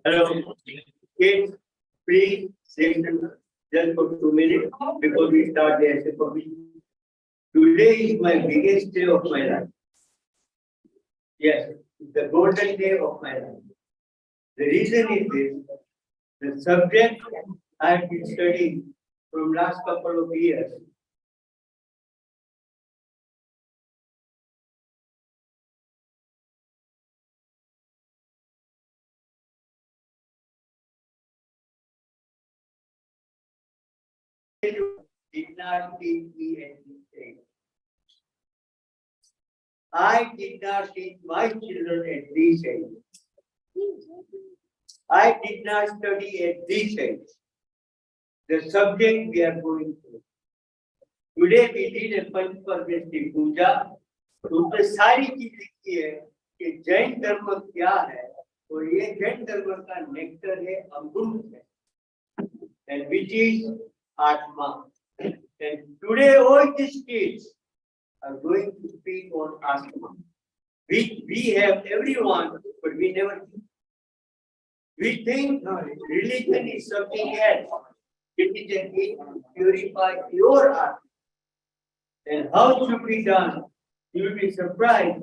Hello, kids, please listen just for 2 minutes before we start the essay for me. Today is my biggest day of my life. Yes, it's the golden day of my life. The reason is this: the subject I have been studying from last couple of years. Did not teach me anything. I did not teach my children at this age. I did not study at this age. The subject we are going through. Today we did a पंच परमेश्वरी पूजा. उसमें सारी चीज लिखी है कि जैन धर्म क्या है. तो ये जैन धर्म का नेक्टर है, अमृत है, and which is Atma. And today all these kids are going to speak on Atma. We have everyone, but we never think. We think religion is something else. Religion is purify your heart. And how it should be done? You will be surprised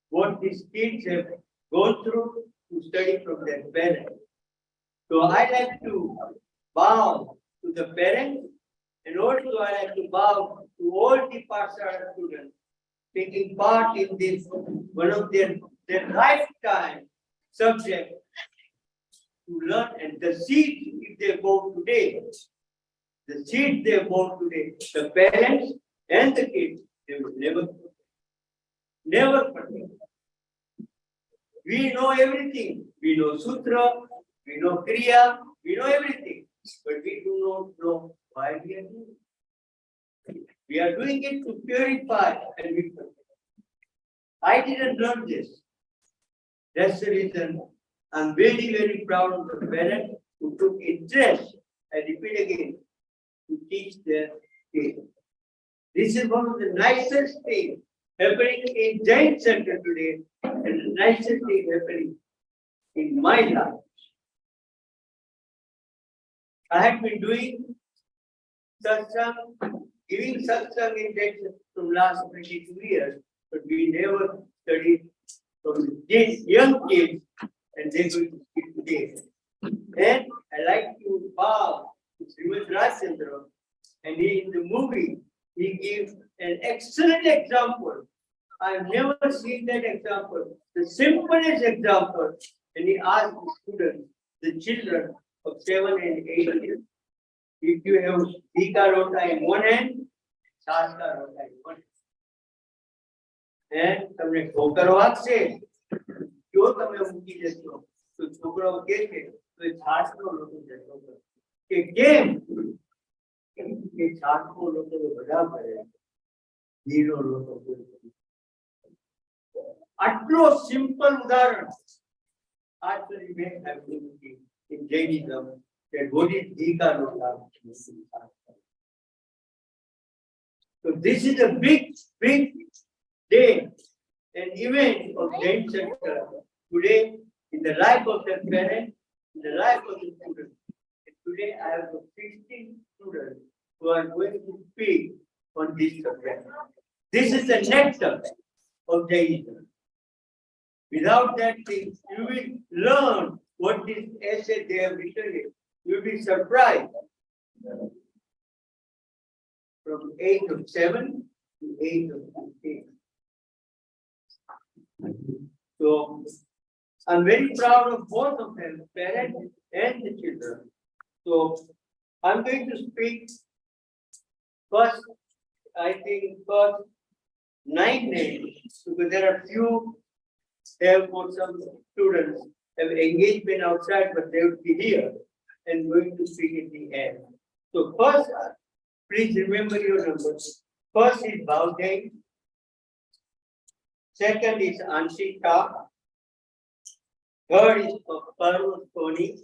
what these kids have gone through to study from their parents. So I like to bow to the parents, and also I like to bow to all the Pathshala students taking part in this, one of their lifetime subject to learn. And the seed, if they go today, the seed they go today, the parents and the kids, they will never forget. We know everything. We know Sutra, we know Kriya, we know everything. But we do not know why we are doing it. We are doing it to purify, and we forget. I didn't learn this. That's the reason I'm very, very proud of the parents who took interest, I repeat again, to teach their kids. This is one of the nicest things happening in Jain Center today, and the nicest thing happening in my life. I have been doing satsang, giving satsang in Jain Center from last 22 years, but we never studied from these young kids, and they're going to speak today. And I like to bow to Srimad Rajchandra, and in the movie, he gives an excellent example. I've never seen that example. The simplest example. And he asked the students, the children of 7 and 8 years, if you have Dika Rota in one hand, Shasta Rota in one hand. And તમને ઠોકર વાગશે, જો તમે મૂકી દેશો, તો છોકરો કહે છે, તો એ છાસનો લોકો જતો કે કેમ? કે છાસનો લોકો બધા ભરે, હીરો લોકો આટલો સિમ્પલ ઉદાહરણ actually may have been in Jainism that what is Dika Rota. So this is a big day, an event of Jain Center today in the life of the parent, in the life of the student. And today I have 16 students who are going to speak on on this subject. This is the nectar of Jainism. Without that thing, you will learn what this essay they have written it. You will be surprised. From age of 7 to age of 15. So I'm very proud of both of them, parents and the children. So I'm going to speak first, I think first 9 names, because there are few there for some students have engagement outside, but they would be here and going to speak at the end. So first, please remember your numbers. First is Jain. Second is Anshika. Third is Parvati.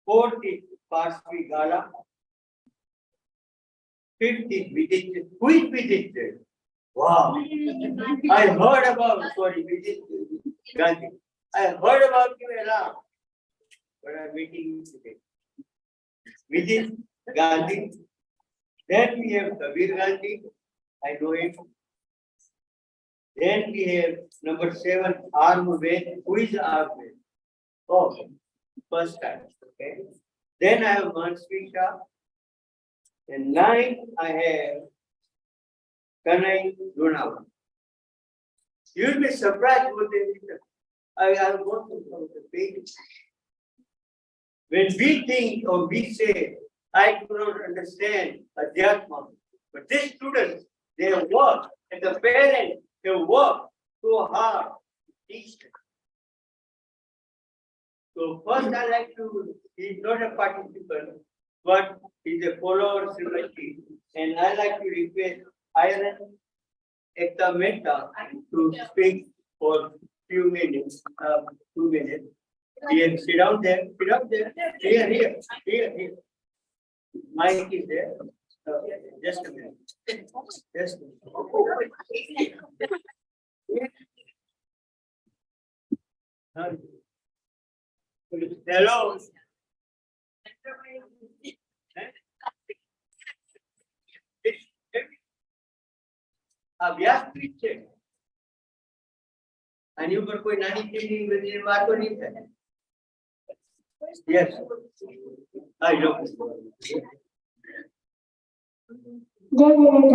Fourth is Pasvi Gala. Fifth is Vijay. Who is Vijay? Wow. I heard about, sorry, Vijay Gandhi. I heard about you a lot, but I'm meeting you today. Vijay Gandhi. Then we have Kabir Gandhi. I know him. Then we have number 7, Armaved. Who is Armaved? Oh, first time. Okay. Then I have Mansvika. And 9, I have Kanai Gunav. You'll be surprised what they written. I have gone through some of the pages. When we think or we say, I do not understand Adhyatma, but these students, they have worked, and the parents, they work so hard to teach them. So first I like to, he's not a participant, but he's a follower of Srimati. And I like to request Iron Ekta Mehta to speak for few minutes, 2 minutes. Here, sit down there, here. Mic is there. Just a minute. Just a minute. Hello. अभ्यास पीछे आने ऊपर कोई नानी की बात तो नहीं है. Yes, I know.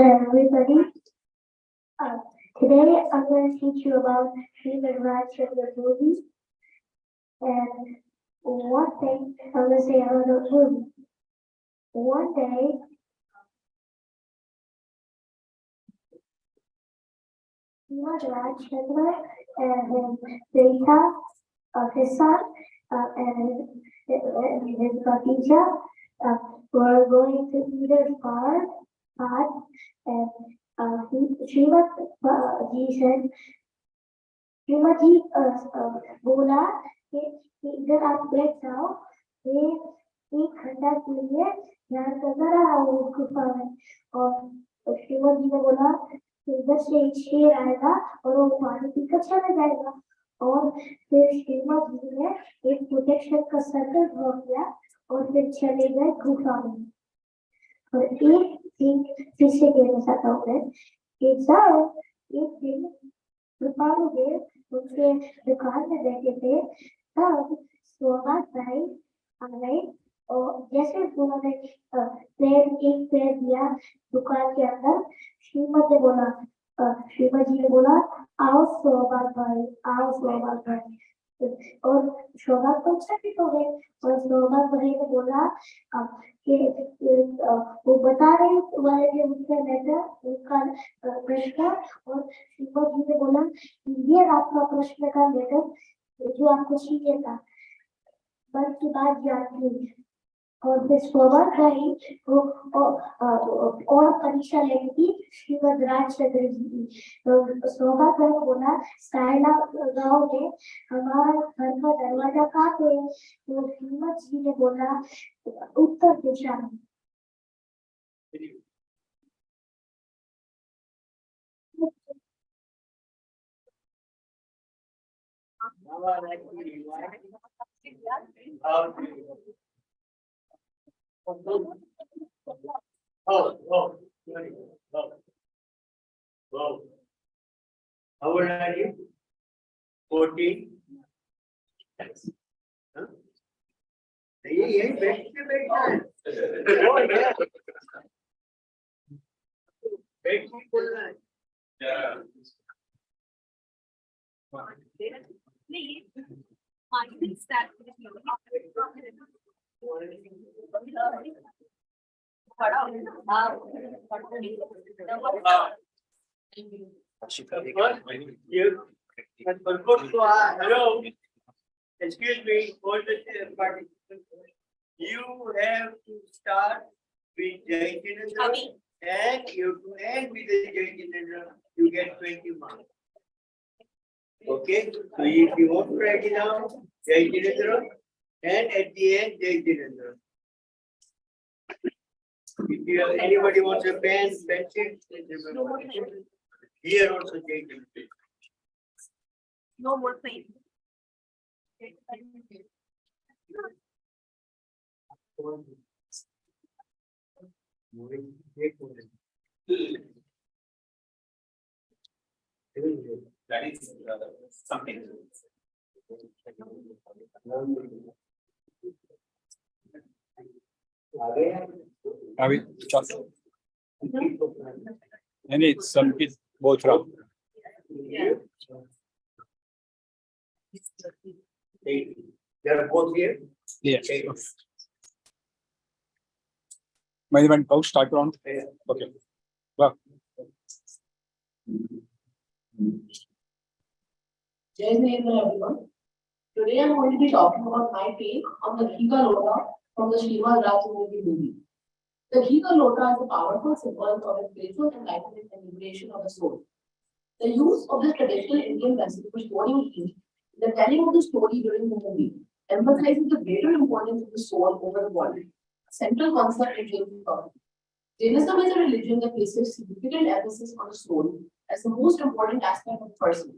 Everybody. Today I'm going to teach you about Srimad Rajchandra movie. And one thing I'm going to say about the movie. One day, Srimad Rajchandra and Sita, his son, and his Bhatija were going to eat a farm, and Srimad ji said, Srimad ji बोला कि इधर आप बैठ जाओ, ये 1 घंटा के लिए ध्यान करता रहा वो गुफा में. और श्रीमद जी ने बोला इधर से एक शेर आएगा और वो पानी पीकर चला जाएगा. और फिर श्रीमद जी ने एक प्रोटेक्शन का सर्कल ड्रॉ किया और फिर चले गए गुफा में. और एक दिन फिर से कहना चाहता हूँ मैं कि जब एक दिन कृपालुदेव उनके दुकान में बैठे थे, तब सोमनाथ भाई आ गए और जैसे उन्होंने एक पैर दिया दुकान के अंदर, श्रीमद जी ने बोला आओ सोमनाथ भाई, आओ सोमनाथ भाई. और सोमनाथ तो चकित हो गए. और सोमनाथ भाई ने बोला कि वो बता रहे तुम्हारे लिए उनका लेटर, उनका प्रश्न. और श्रीमद जी ने बोला ये आपका प्रश्न का लेटर जो आपको चाहिए था, मन की बात जानती. और फिर सोमनाथ भाई और परीक्षा लेनी थी श्रीमद राजचंद्र जी की. तो सोमनाथ भाई ने बोला सायला गाँव में हमारा घर का दरवाजा कहाँ पे? तो श्रीमद जी ने बोला उत्तर दिशा में. Sorry. Oh. How old are you? 14. Huh? ये बैठ के बैठना है। बैठ के बोलना है। Hello. Excuse me, all the participants. You have to start with Jain and you have to end with the Jain. You get 20 marks. Okay, so if you want to write it down, Jain and at the end, Jain. If you have, anybody wants a pen, pencil, here also Jain. No more pain. That is something. अभी चल नहीं संकित बोल रहा हूँ They are both here. yes management coach start on okay wow Jain everyone. Today I'm going to be talking about my take on the Ghee Ka Lota from the Srimad Rajendra movie. The Ghee Ka Lota is a powerful symbol of the spiritual enlightenment and liberation of the soul. The use of this traditional Indian recipe for storing ghee, the telling of the story during the movie, emphasizes the greater importance of the soul over the body, a central concept in Jain philosophy. Jainism is a religion that places significant emphasis on the soul as the most important aspect of the person.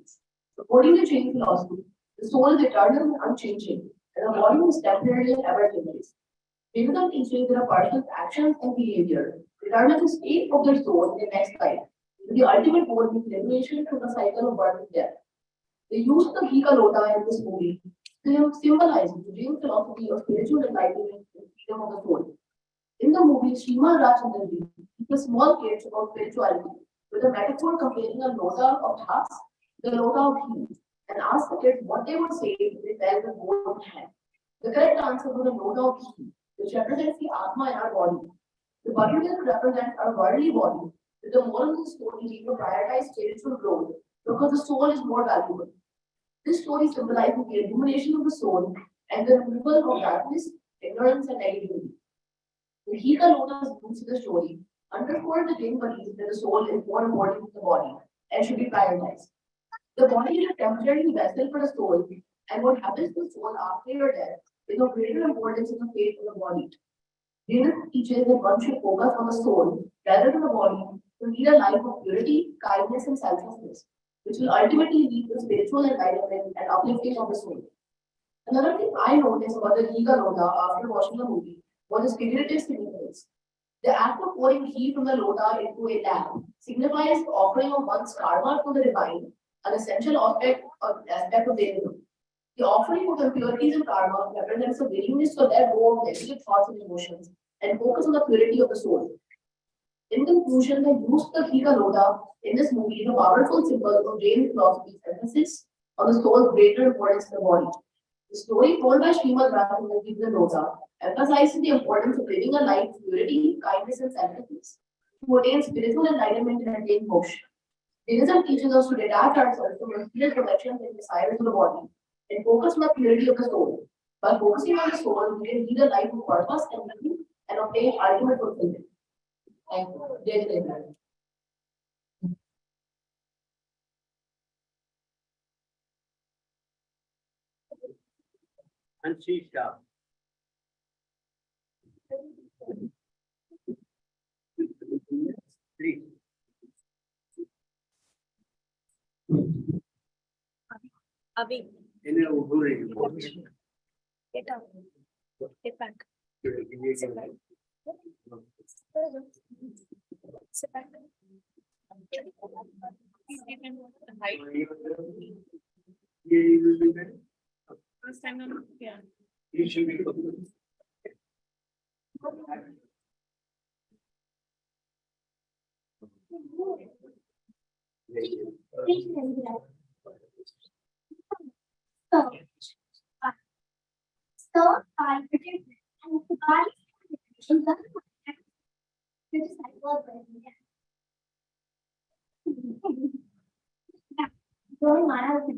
According to Jain philosophy, the soul is eternal and unchanging, and the body is temporary and ever-changing. Jainism teaches that a person's actions and behavior determine the state of their soul in the next life, with the ultimate goal being liberation from the cycle of birth and death. They use the Ghee Ka Lota in this movie to symbolize the Jain philosophy of spiritual enlightenment and freedom of the soul. In the movie, Srimad Rajendra teaches small kids about spirituality with a metaphor comparing a lota of husk to the lota of ghee and asks the kids what they would say if they felt the bowl of hand. The correct answer was the lota of ghee, which represents the Atma in our body. The buttermilk represents our worldly body, with the moral of the story being to prioritize spiritual growth because the soul is more valuable. This story symbolizes the illumination of the soul and the removal of darkness, ignorance, and negativity. The Ghee Ka Lota's roots in the story underscore the Jain belief that the soul is more important than the body and should be prioritized. The body is a temporary vessel for the soul, and what happens to the soul after your death is of greater importance in the fate of the body. Jainism teaches that one should focus on the soul rather than the body to lead a life of purity, kindness, and selflessness, which will ultimately lead to spiritual enlightenment and uplifting of the soul. Another thing I noticed about the Ghee Ka Lota after watching the movie was its figurative significance. The act of pouring ghee from the lota into a lamp signifies the offering of one's karma to the divine, an essential aspect of Jainism. The offering of impurities and karma represents a willingness to let go of negative thoughts and emotions and focus on the purity of the soul. In conclusion, the use of the Ghee Ka Lota in this movie is a powerful symbol of Jain philosophy's emphasis on the soul's greater importance in the body. The story told by Srimad Rajendra Ghee Ka Lota emphasizes the importance of living a life of purity, kindness, and selflessness to attain spiritual enlightenment and attain moksha. Jainism teaches us to detach ourselves from material productions and desires of the body and focus on the purity of the soul. By focusing on the soul, we can lead a life of purpose and meaning and obtain ultimate fulfillment. Thank you. Jai Jain. Anshisha. Please. Abhi, In a Uguri. get up. Get back. First time, yeah. You should be. So, I predict and the body is the you're just like love it. Yeah. Going on out of the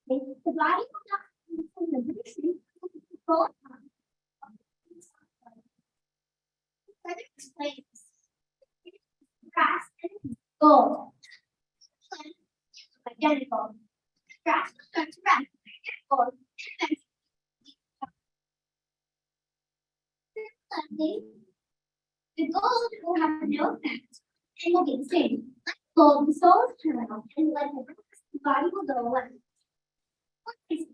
the body will not from the breathing go further explains grass and gold. Identical. Grass starts red, gold, and then suddenly the gold will have no effect and will be the same. Like gold, the soul is terminal, and like the body will go away. What is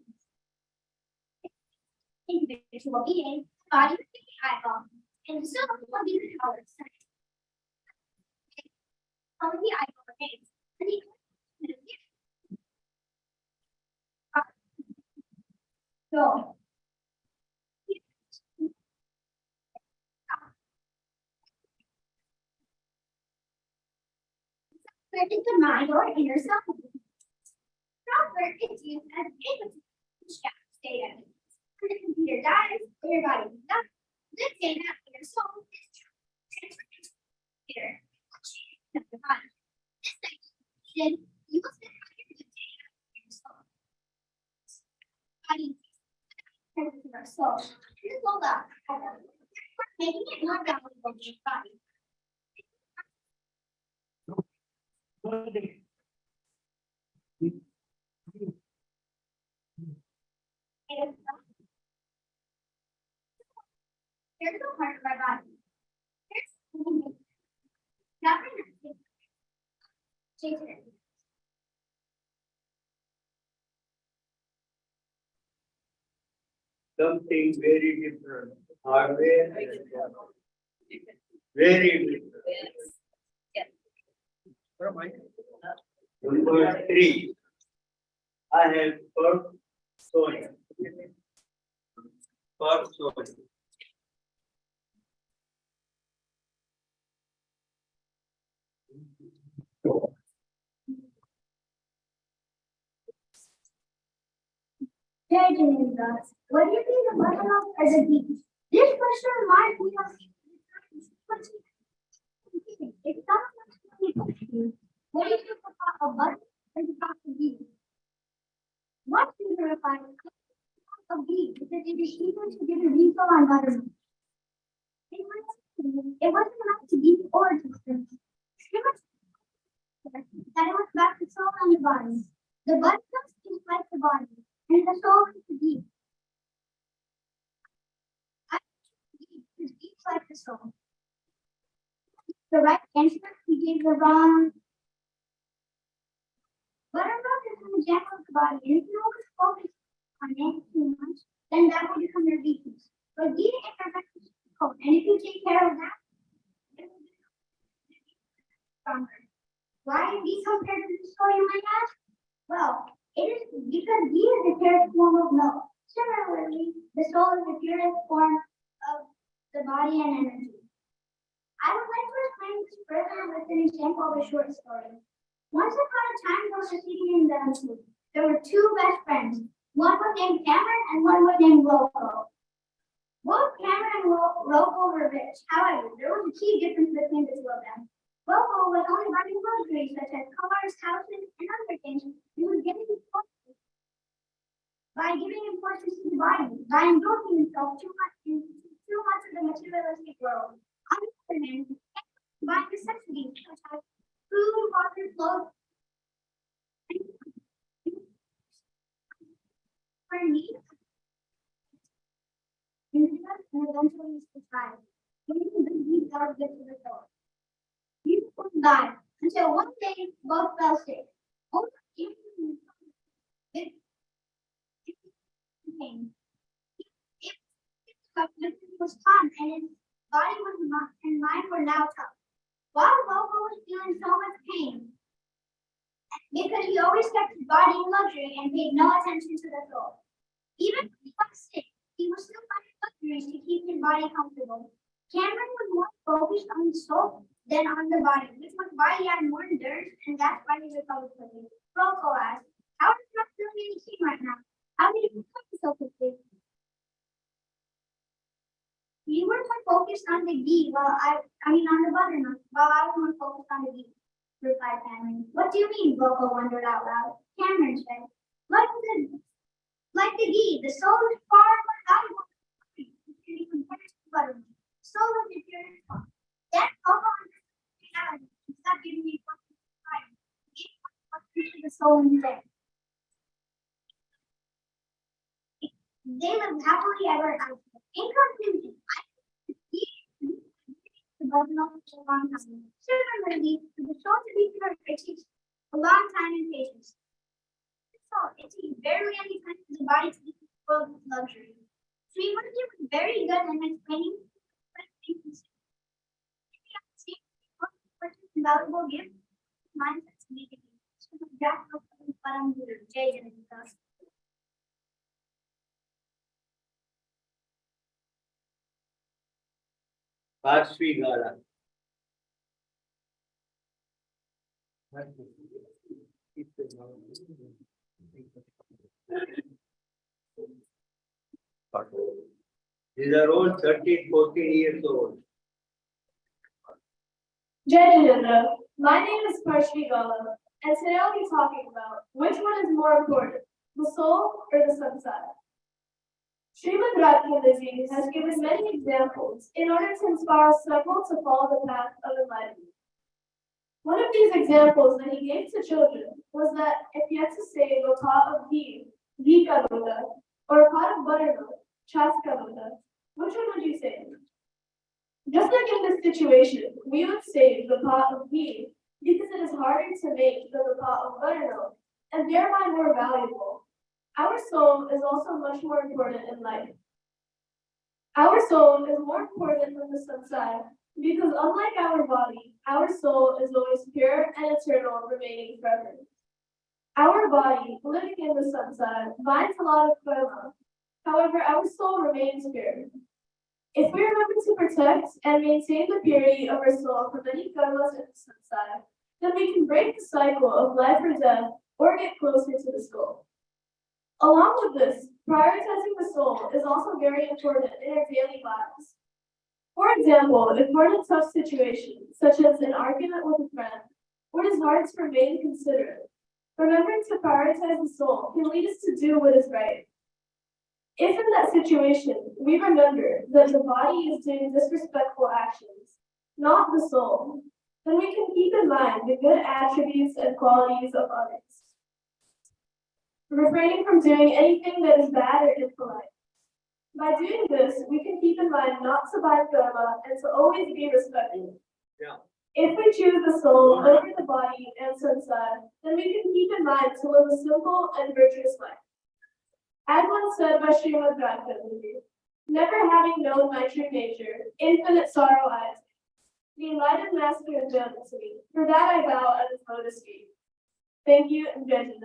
individual being, body will be the eyeball, and the soul will be the color. How the eyeball remains, and the so where is the mind or inner self? Software is used as input to check data. When the computer dies, your body is done. This data in your soul is transferred to the computer. Number one. This section, you will spend your data in your soul. Body transfers our soul. This will allow making it more valuable to your body. Here's the part of our body. Here's nothing. Change it. Something very different. Hardware. Very different. Number three. I have per soil. Per soil. Jain asks, what do you think the butternut as a beach? This question reminds me of it's not much question. What do you think about a butt as about the beach? What do you verify a beach? Because it is equal to get a refill on butternut. It wasn't enough to beat or to strengthen. That it was back to soul on the body. The butternut is like the body. And the soul is the deep. Is deep like the soul. The right answer, we gave the wrong. Buttermilk is an example of the body. And if you always focus on it too much, then that will become your weakness. But eating it is cold. And if you take care of that, it will become stronger. Why is ghee compared to the soul, you might ask? Well, it is because ghee is the purest form of milk. Similarly, the soul is the purest form of the body and energy. I would like to explain this further with an example of a short story. Once upon a time, there was a city in Denmark. There were two best friends. One was named Cameron and one was named Rocco. Both Cameron and Rocco were rich. However, there was a key difference between the two of them. Rocco was only buying luxuries such as cars, houses, and other things. He was giving importance by giving importance to the body, by indulging himself too much of the materialistic world. On the other hand, by necessities such as food, water, clothes, for need, and eventually survive. Giving the deeds are good to the soul. You died until one day both fell sick. Only and his body and mind were now tough. While Loco was feeling so much pain, because he always kept his body in luxury and paid no attention to the soul. Even when he got sick, he was still finding luxuries to keep his body comfortable. Cameron was more focused on the soul than on the body, which was why he had more endurance, and that's why he recovered quickly. Rocco asked, "How does not feel any pain right now? How did you recover so quickly?" "You were more focused on the ghee on the butternut, while I was more focused on the ghee," replied Cameron. "What do you mean?" Rocco wondered out loud. Cameron said, like the ghee, the soul is far more valuable than the body compared to the butternut. Soul is the purest form. Then Rocco understood the reality and stopped giving me time. He gave to the soul instead. They lived happily ever after. In conclusion, the butternut for a long time. Similarly, for the soul to be pure, it takes a long time and patience. So it takes barely any time for the body to be full of luxury. Srimanti was very good in explaining things. Valuable gift, mindset to be given. So the draft of Param Guru, Jain. Parshvi Gala. These are all 13, 14 years old. Jain, my name is Parshvi Gala, and today I'll be talking about which one is more important, the soul or the samsara. Srimad Radhanaji has given many examples in order to inspire several to follow the path of enlightenment. One of these examples that he gave to children was that if you had to save a pot of ghee karuda, or a pot of buttermilk, chas karuda, which one would you save? Just like in this situation, we would save the pot of ghee because it is harder to make than the pot of buttermilk, and thereby more valuable. Our soul is also much more important in life. Our soul is more important than the samsara because unlike our body, our soul is always pure and eternal, remaining forever. Our body, living in the samsara, binds a lot of karma. However, our soul remains pure. If we remember to protect and maintain the purity of our soul from any karmas in the samsara, then we can break the cycle of life or death or get closer to the soul. Along with this, prioritizing the soul is also very important in our daily lives. For example, if we're in a tough situation, such as an argument with a friend, where it is hard to remain considerate, remembering to prioritize the soul can lead us to do what is right. If in that situation, we remember that the body is doing disrespectful actions, not the soul, then we can keep in mind the good attributes and qualities of others, refraining from doing anything that is bad or impolite. By doing this, we can keep in mind not to bind karma and to always be respectful. Yeah. If we choose the soul over the body and samsara, then we can keep in mind to live a simple and virtuous life. As once said by Srimad Radhanaji, never having known my true nature, infinite sorrow I attain. The enlightened master unveiled it to me. For that I bow at his lotus feet. Thank you and Jai Hind.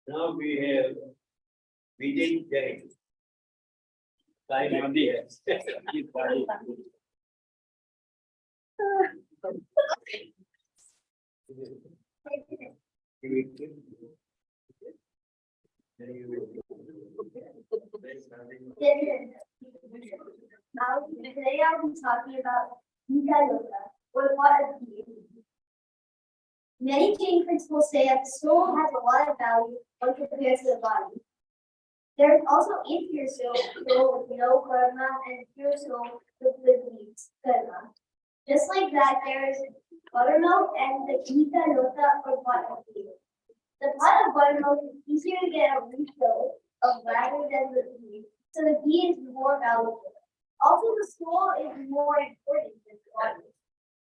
Now we have Vijay Jain. Yes. Now, today I'll be talking about Yoga, or what is ghee. Many Jain principles say that the soul has a lot of value when compared to the body. There is also impure soul with no karma and pure soul with good deeds, karma. Just like that, there is buttermilk and the Gita Lota or pot of ghee. The pot of buttermilk is easier to get a refill of rather than the ghee, so the ghee is more valuable. Also, the soul is more important than the body.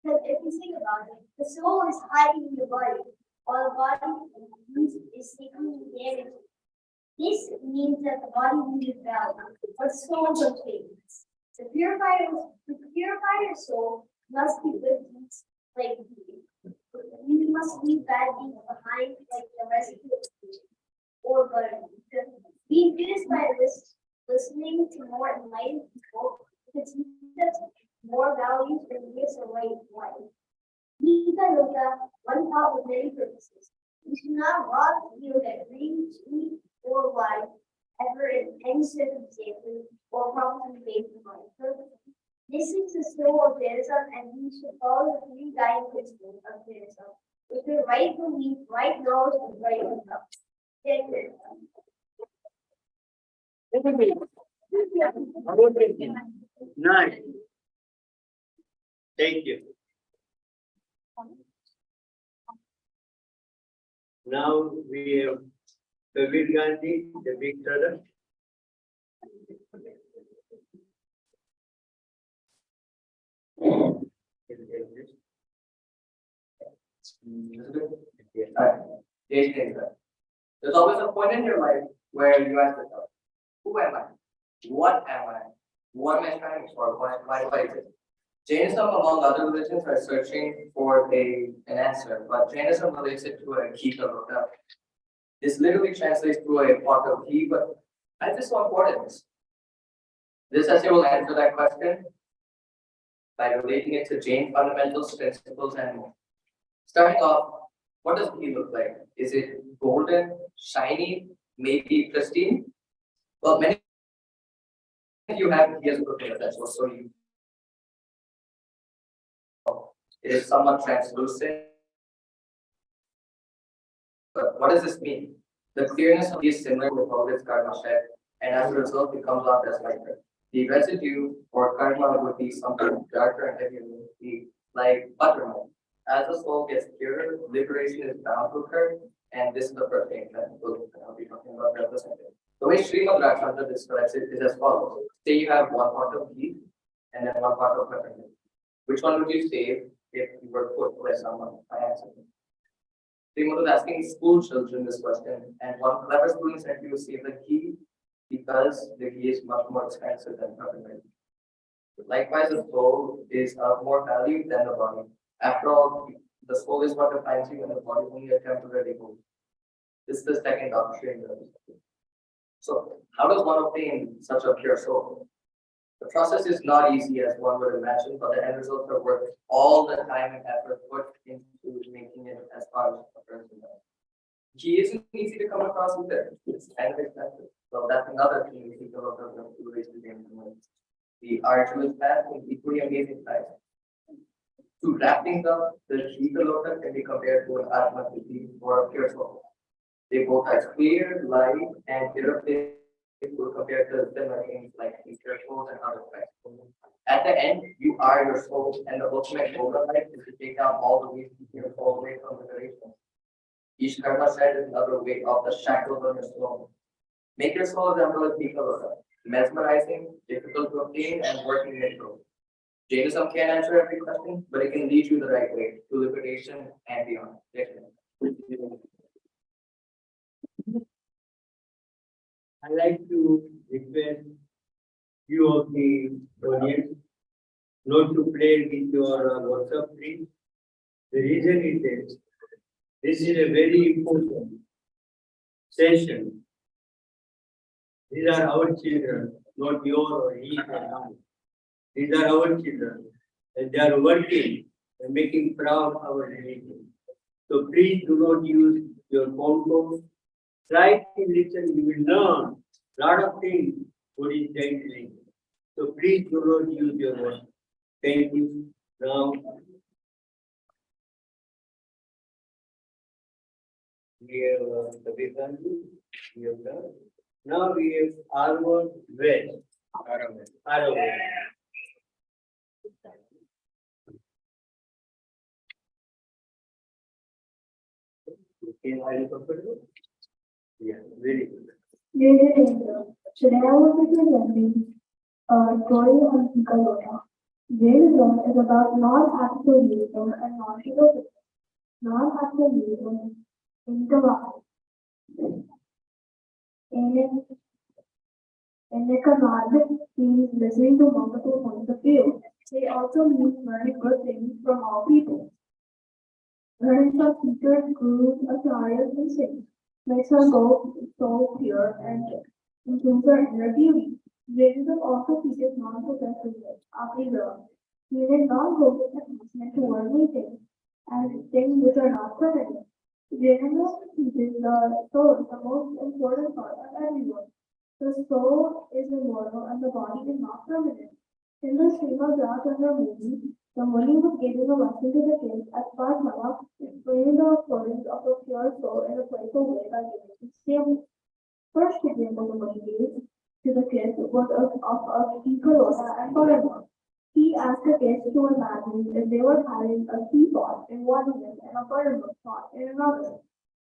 Because if you think about it, the soul is hiding in the body, while the body is secretly damaged This means that the body needed balance, but soul was faithfulness. To purify your soul must be good deeds like these. You must leave bad deeds behind like the rest of the or burden. We do this by listening to more enlightened people to teach us more values and give us a right life. Gita Yoga, one thought with many purposes. We should not rob, steal, get greedy, cheat, or lie ever in any circumstances or properly based on purpose. This is the soul of Buddhism, and we should follow the three guiding principles of Buddhism, with the right belief, right knowledge, and right wisdom. Thank you. Nice. Thank you. Now we have Kabir Gandhi, the big brother. Jain, there's always a point in your life where you ask yourself, who am I? What am I? What am I striving for? Why do I exist? Jainism, among other religions, are searching for an answer, but Jainism relates it to a Gita Loka. This literally translates to a pot of ghee, but why is this so important? This essay will answer that question by relating it to Jain fundamentals, principles, and more. Starting off, what does ghee look like? Is it golden, shiny, maybe pristine? Well, many of you have ghee as a cooking utensil, so it is somewhat translucent. But what does this mean? The clearness of ghee is similar to Bhagavad karma shed, and as a result, it comes off as lighter. The residue or karma would be something darker and heavier than ghee, like buttermilk. As the soul gets clearer, liberation is bound to occur, and this is the first thing that I'll be talking about representing. The way Srimad Rajchandra describes it is as follows. Say you have one pot of ghee and then one pot of buttermilk. Which one would you save if you were put by someone by accident? Srimad was asking school children this question, and one clever student said he would save the ghee because the ghee is much more expensive than buttermilk. Likewise, the soul is of more value than the body. After all, the soul is what defines you, and the body only a temporary goal. This is the second doctrine. So, how does one obtain such a pure soul? The process is not easy as one would imagine, but the end results are worth all the time and effort put into making it as far as a person does. Ghee isn't easy to come across either. It's kind of expensive. So that's another thing we think about the two ways to gain money. The arduous path and equally amazing price. To wrap things up, the Gita Loka can be compared to an Atma Siddhi or a pure soul. They both are clear, light, and irreplaceable compared to similar things like pure souls and other effects. At the end, you are your soul, and the ultimate goal of life is to take down all the ways to keep your soul away from liberation. Each karma set is another weight of the shackles on your soul. Make your soul resemble a Gita Loka, mesmerizing, difficult to obtain, and working natural. Jainism can't answer every question, but it can lead you the right way to liberation and beyond. I like to request you of the audience not to play with your WhatsApp screen. The reason is that this is a very important session. These are our children, not your or his or mine. These are our children, and they are working and making proud our religion. So please do not use your phone calls. Try to listen, you will learn a lot of things what is saying. So please do not use your phone. Thank you. Now we have the Vikandu. We have done. Now we have Armor West. Armor. Okay, are you comfortable? Yeah, very good. Dear Indra, today I will be presenting a story on Hika Loka. Jainism is about non-absolutism and non-egotism. Non-absolutism in the life. In Nicaragua means listening to multiple points of view. They also mean learning good things from all people. Learning from teachers, gurus, acharyas, and saints makes our soul pure and improves our inner beauty. Jainism also teaches non-possessiveness, apira, meaning non-focused attachment to worldly things and things which are not permanent. Jainism teaches the soul is the most important part of everyone. The soul is immortal and the body is not permanent. In the Srimad Rajchandra movie, the Muni was giving a lesson to the kids at Parthana, explaining the importance of the pure soul in a playful way by giving examples. First example the Muni gave to the kids was of Ecolota and Buttermilk. He asked the kids to imagine if they were having a teapot in one end and a buttermilk pot in another.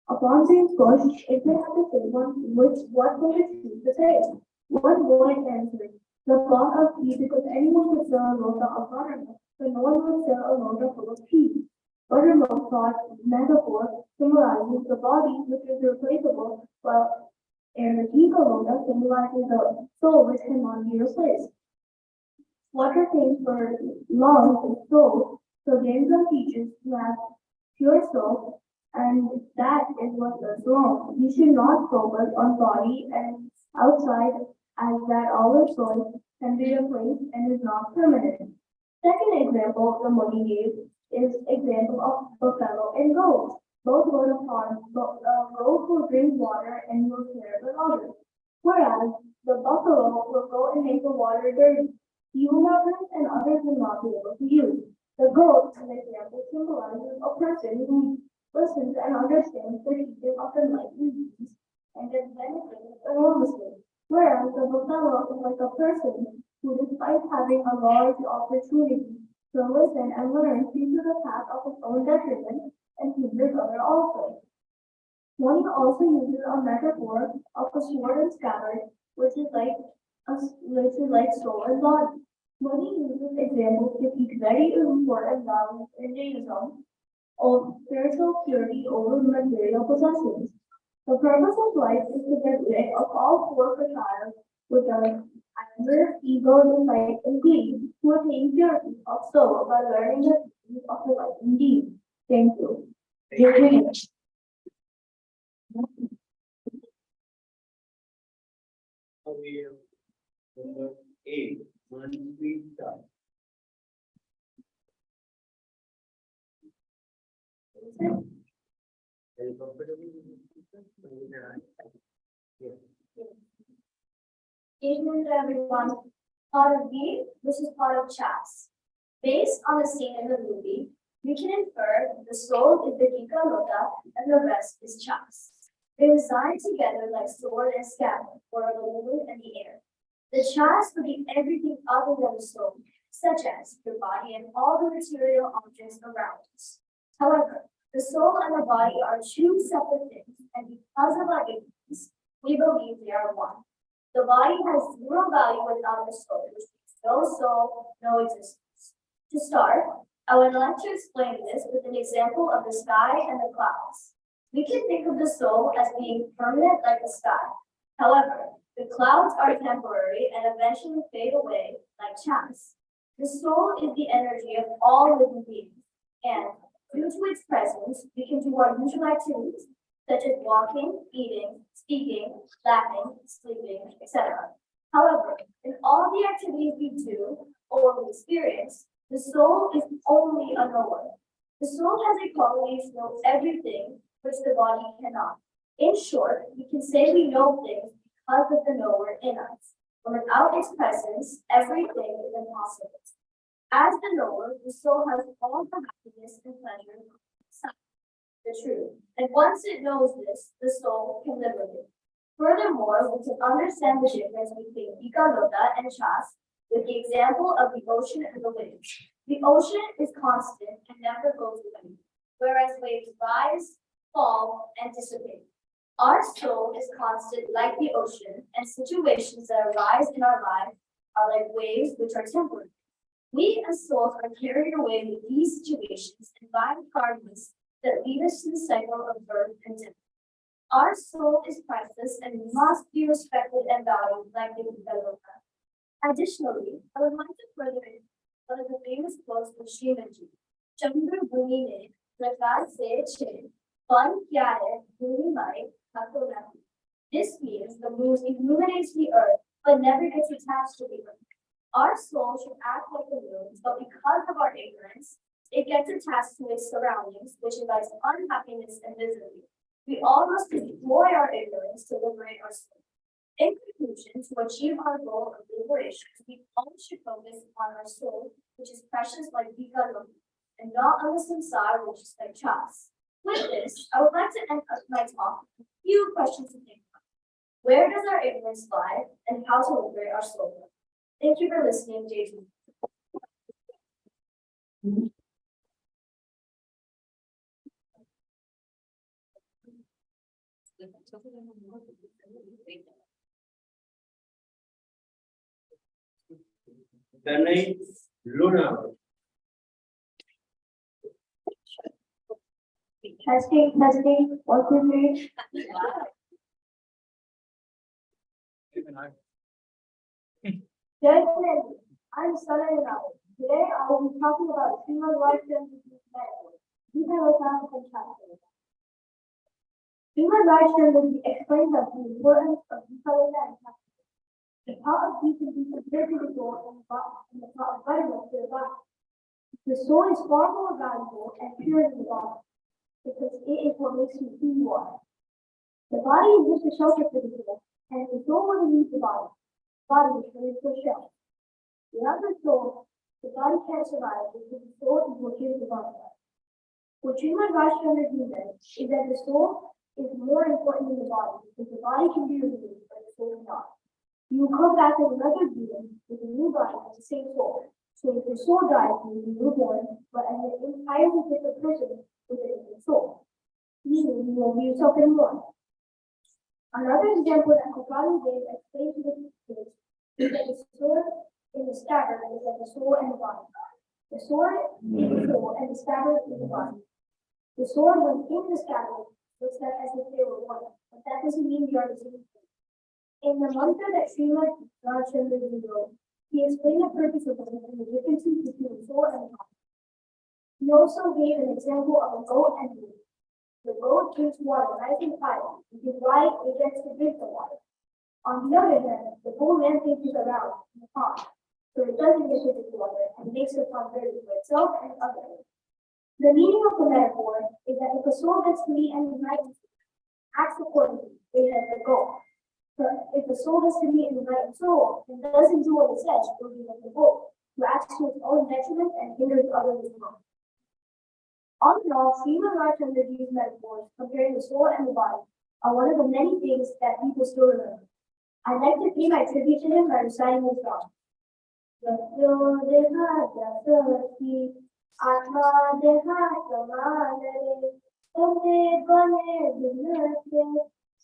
Upon being pushed, if they had to say what would it seem to say? One boy answered, the pot of tea, because anyone could sell a lota of buttermilk, but no one would sell a lota full of tea. Buttermilk pot metaphor symbolizes the body, which is replaceable, while and the ego lota symbolizes the soul, which cannot be replaced. Water stands for lungs and soul, so Jainism teaches to have pure soul, and that is what is wrong. You should not focus on body and outside, as that always soul can be replaced and is not permanent. Second example the Muni gave is example of buffalo and goat. Both go to pond, but goat will drink water and will share with others, whereas the buffalo will go and make the water dirty. He will not drink and others will not be able to use. The goat, an example, symbolizes a person who listens and understands the teaching of enlightened beings and is benefited enormously. Whereas the buffalo is like a person who, despite having a large opportunity to listen and learn, chooses the path of his own detriment and hinders others also. One also uses a metaphor of a sword and scabbard, which is like soul and body. Many uses examples to teach very important values in Jainism of spiritual purity over material possessions. The purpose of life is to get rid of all four prashadas, which are anger, ego, delight, and greed, to attain purity of soul by learning the teachings of the light indeed. Thank you. Jain. Number 8, monthly start. Are you comfortable with this? Yes. Evening, everyone. Part of B, this is part of chess. Based on the scene in the movie, we can infer the soul is the Gika Lota and the rest is chess. They reside together like sword and scabbard, or a balloon and the air. The chess would be everything other than the soul, such as your body and all the material objects around us. However, the soul and the body are two separate things, and because of our ignorance, we believe they are one. The body has zero value without the soul, which means no soul, no existence. To start, I would like to explain this with an example of the sky and the clouds. We can think of the soul as being permanent like the sky. However, the clouds are temporary and eventually fade away like chaff. The soul is the energy of all living beings, and due to its presence, we can do our usual activities, such as walking, eating, speaking, laughing, sleeping, etc. However, in all the activities we do or we experience, the soul is only a knower. The soul has a quality to know everything which the body cannot. In short, we can say we know things because of the knower in us. But without its presence, everything is impossible. As the knower, the soul has all the happiness and pleasure of the truth. And once it knows this, the soul can liberate. Furthermore, we can understand the difference between Ikalota and Chas with the example of the ocean and the waves. The ocean is constant and never goes away, whereas waves rise, fall, and dissipate. Our soul is constant like the ocean, and situations that arise in our life are like waves which are temporary. We as souls are carried away with these situations and by the karmas that lead us to the cycle of birth and death. Our soul is priceless and must be respected and valued like the Gita Loka. Additionally, I would like to further in one of the famous quotes from Srimanji. Chandra Bhumi ne prakar se chhe, fun kya hai, bhumi mai, hato nahi. This means the moon illuminates the earth but never gets attached to the earth. Our soul should act like the moon, but because of our ignorance, it gets attached to its surroundings, which invites unhappiness and misery. We all must destroy our ignorance to liberate our soul. In conclusion, to achieve our goal of liberation, we all should focus on our soul, which is precious like Vikarma, and not on the samsara, which is like chas. With this, I would like to end up my talk with a few questions to think about. Where does our ignorance lie, and how to liberate our soul? Thank you for listening, Jain. Tanay Luna. Testing, 1, 2, 3. Jain, I'm Salary now. Today I will be talking about human rights and metaphor. Gita Loka and Shastra. Human rights will explain the importance of Gita Loka and Shastra. The part of Gita can be compared to the soul and the part of vital to the body. The soul is far more valuable and pure than the body, because it is what makes you who you are. The body is just a shelter for the soul, and if the soul were to leave the body is really for shelter. Without the soul, the body can't survive because the soul is what gives the body life. What Srimad Rajchandra means is that the soul is more important than the body, because the body can be removed, but the soul cannot. You will come back as another being with a new body with the same soul. So if your soul dies, you will be reborn, but as an entirely different person with a different soul. Meaning you won't be yourself anymore. Another example that Kopali gave explained to the kids is that the sword in the scabbard is like the soul and the body. The sword is the soul and the scabbard is the body. The sword, when in the scabbard, looks like as if they were one, but that doesn't mean they are the same thing. In the mantra that Srimad Rajchandra wrote, he explained the purpose of it and the differences between the soul and the body. He also gave an example of a goat and bull. The goat drinks water nice and quiet, which is why it gets to drink the water. On the other hand, the bull then thinks around in the pond, so it doesn't get to drink water and makes the pond dirty for itself and others. The meaning of the metaphor is that if a soul gets to meet and unite, acts accordingly, it has the goal. But if the soul gets to meet and unite soul and doesn't do what it says, it will be like the bull, who acts to its own detriment and hinders others as well. All in all, Srimad Rajchandra used metaphors comparing the soul and the body are one of the many things that people still remember. I'd like to pay my tribute to him by reciting this song. Atma deha samadare, tate bane dinate,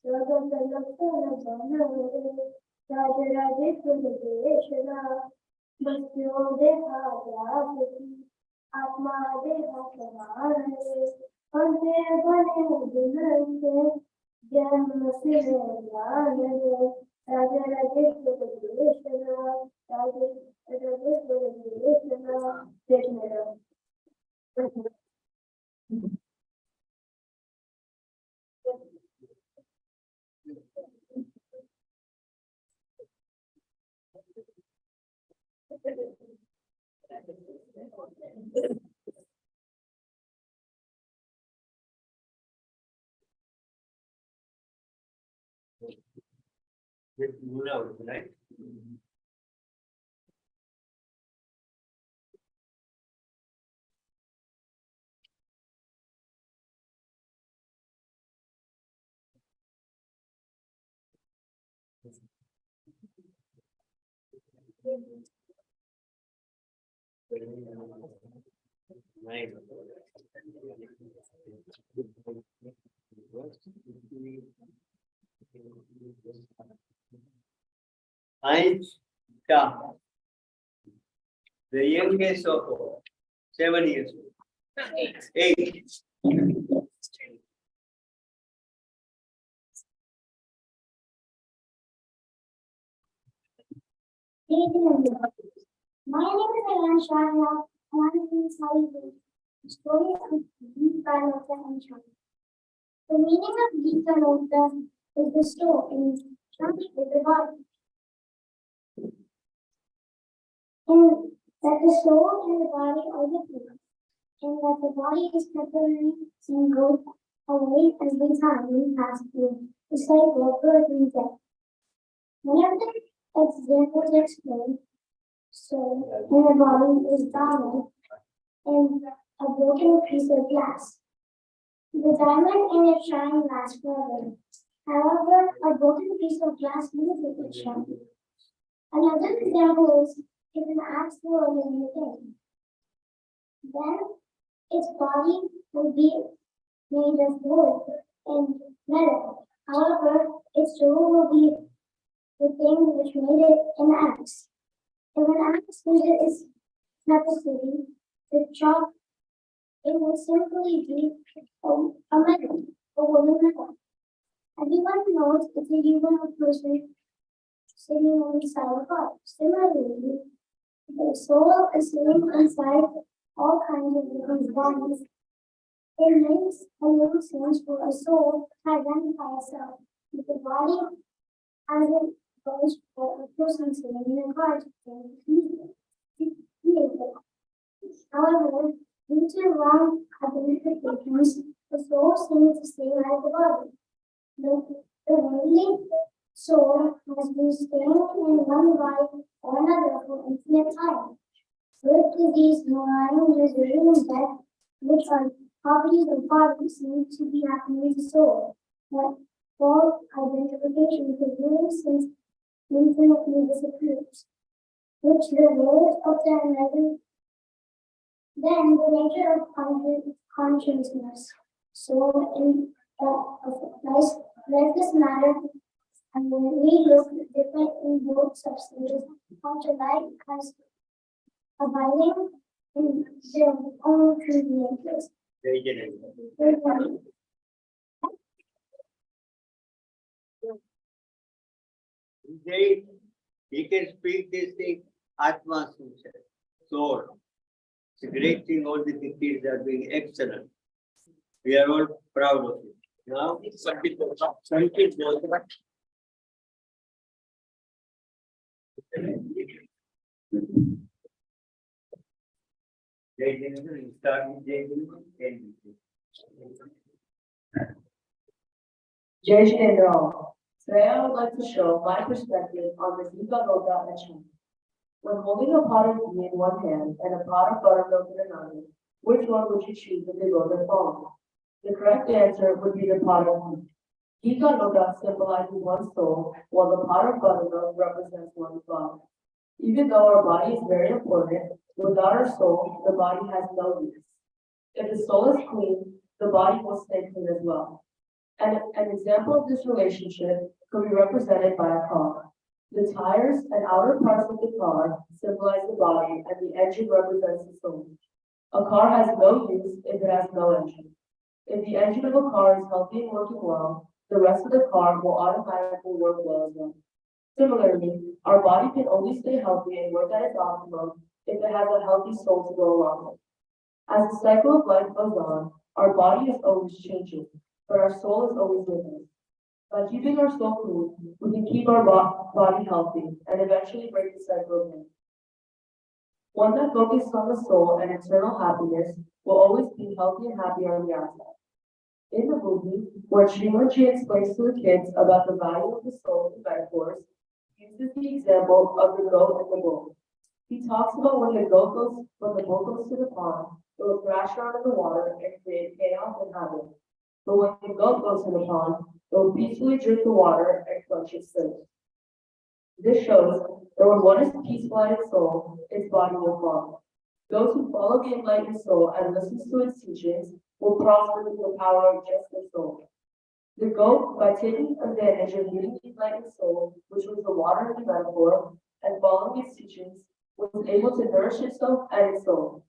Radha Lakshana Banare, Raja Rajeshwara Deshana, Bhaktiyo deha vyasati, Atma deha samadare, tate bane dinate, Janma sire jnanare, Raja Rajeshwara Deshana, Raja Rajeshwara Deshana, Deshana. With Luna, right? Nice. Aisha, the youngest of 7 years old. 8. evening, everyone. My name is Ayan Shahya, and I'm going to tell you the story of Gita Lota and Chant. The meaning of Gita Lota is the soul in Chant with the body. And that the soul and the body are different, and that the body is temporary and goes away every time we pass through the cycle of birth and death. One of the examples explain so when the body is diamond and a broken piece of glass. The diamond and its shine last forever. However, a broken piece of glass loses its shine. Another example is if an axe were a living thing, then its body would be made of wood and metal. However, its soul will be the thing which made it an axe. If an axe loses its capacity to chop, it will simply be a metal, a wooden metal. Everyone knows it's a human person sitting on the side of God. Similarly, the soul is sitting inside all kinds of different bodies. It makes a little sense for a soul to identify itself with the body as it goes for a person sitting in a car to However, due to wrong identifications, the soul seems to stay like the body. The holy soul has been staying in one body or another for infinite time. With disease, malaria, misery, and death, which are properties of body, seem to be happening to the soul. But false identification continues since infinitely disappears, which the words of the enlightened. Then the nature of consciousness. So in like this matter, and when we look different in both substances, such alike as abiding in their own true natures. He can speak this thing, Atma Susha, soul. It's a great thing, all the kids are doing excellent. We are all proud of it. Now, some people start with Jain. Jain and all. Today I would like to show my perspective on the Gita Lota and Chant. When holding a pot of ghee in one hand and a pot of buttermilk in another, which one would you choose if they both are falling? The correct answer would be the pot of ghee. Gita Lota symbolizes one soul, while the pot of buttermilk represents one's body. Even though our body is very important, without our soul, the body has no use. If the soul is clean, the body will stay clean as well. An example of this relationship could be represented by a car. The tires and outer parts of the car symbolize the body, and the engine represents the soul. A car has no use if it has no engine. If the engine of a car is healthy and working well, the rest of the car will automatically work well as well. Similarly, our body can only stay healthy and work at its optimum if it has a healthy soul to go along with. As the cycle of life goes on, our body is always changing, but our soul is always with us. By keeping our soul clean, we can keep our body healthy and eventually break the cycle again. One that focuses on the soul and eternal happiness will always be healthy and happy on the outside. In the movie, where Srimanji explains to the kids about the value of the soul in metaphors, he uses the example of the goat and the bull. He talks about when the bull goes to the pond, it will thrash around in the water and create chaos and havoc. But when the goat goes to the pond, it will peacefully drink the water and quench its thirst. This shows that when one is peaceful at its soul, its body will follow. Those who follow the enlightened soul and listen to its teachings will prosper through the power of just their soul. The goat, by taking advantage of meeting the enlightened soul, which was the water in the metaphor, and following its teachings, was able to nourish itself and its soul.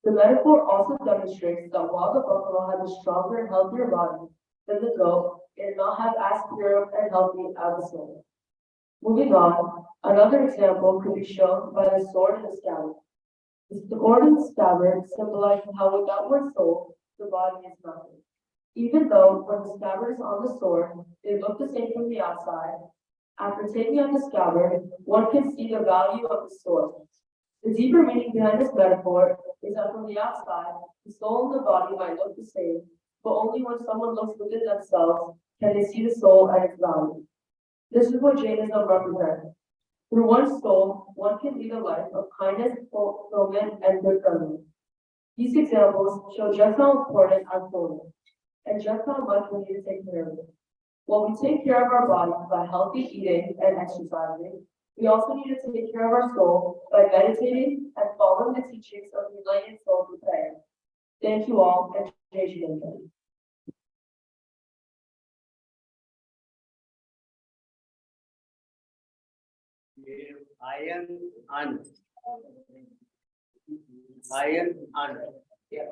The metaphor also demonstrates that while the buffalo has a stronger and healthier body than the goat, it does not have as pure and healthy as the soul. Moving on, another example could be shown by the sword and the scabbard. The sword and the scabbard symbolizes how without one's soul, the body is nothing. Even though when the scabbard is on the sword, they look the same from the outside, after taking out the scabbard, one can see the value of the sword. The deeper meaning behind this metaphor is that from the outside, the soul and the body might look the same, but only when someone looks within themselves can they see the soul and its value. This is what Jainism represents. Through one's soul, one can lead a life of kindness, fulfillment, and good governance. These examples show just how important our soul is, and just how much we need to take care of it. While we take care of our bodies by healthy eating and exercising, we also need to take care of our soul by meditating and following the teachings of the Enlightened Soul Prepared. Thank you all, and Jain. Iron and iron and yeah.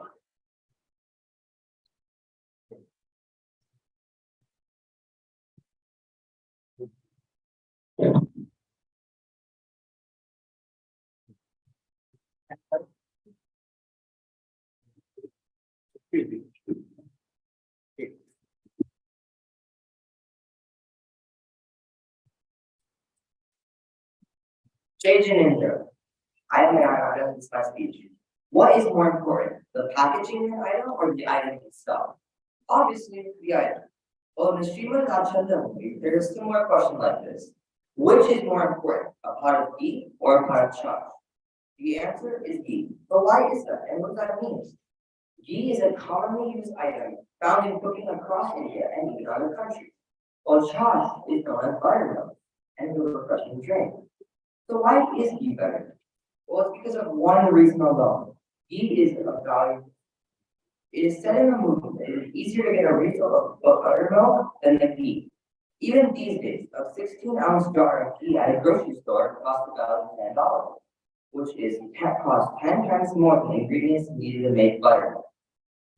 Change in India. Item is my speech. What is more important, the packaging of the item or the item itself? Obviously, the item. Well, in the Srimad Rajchandra movie, there is a similar question like this. Which is more important, a pot of ghee or a pot of chash? The answer is ghee. But why is that, and what does that mean? Ghee is a commonly used item found in cooking across India and even other countries, while chash is known as buttermilk and is a refreshing drink. So why is ghee better? Well, it's because of one reason alone. Ghee is of value. It is said in the movie that it is easier to get a refill of buttermilk than the ghee. Even these days, a 16-ounce jar of ghee at a grocery store costs about $10, which costs 10 times more than the ingredients needed to make buttermilk,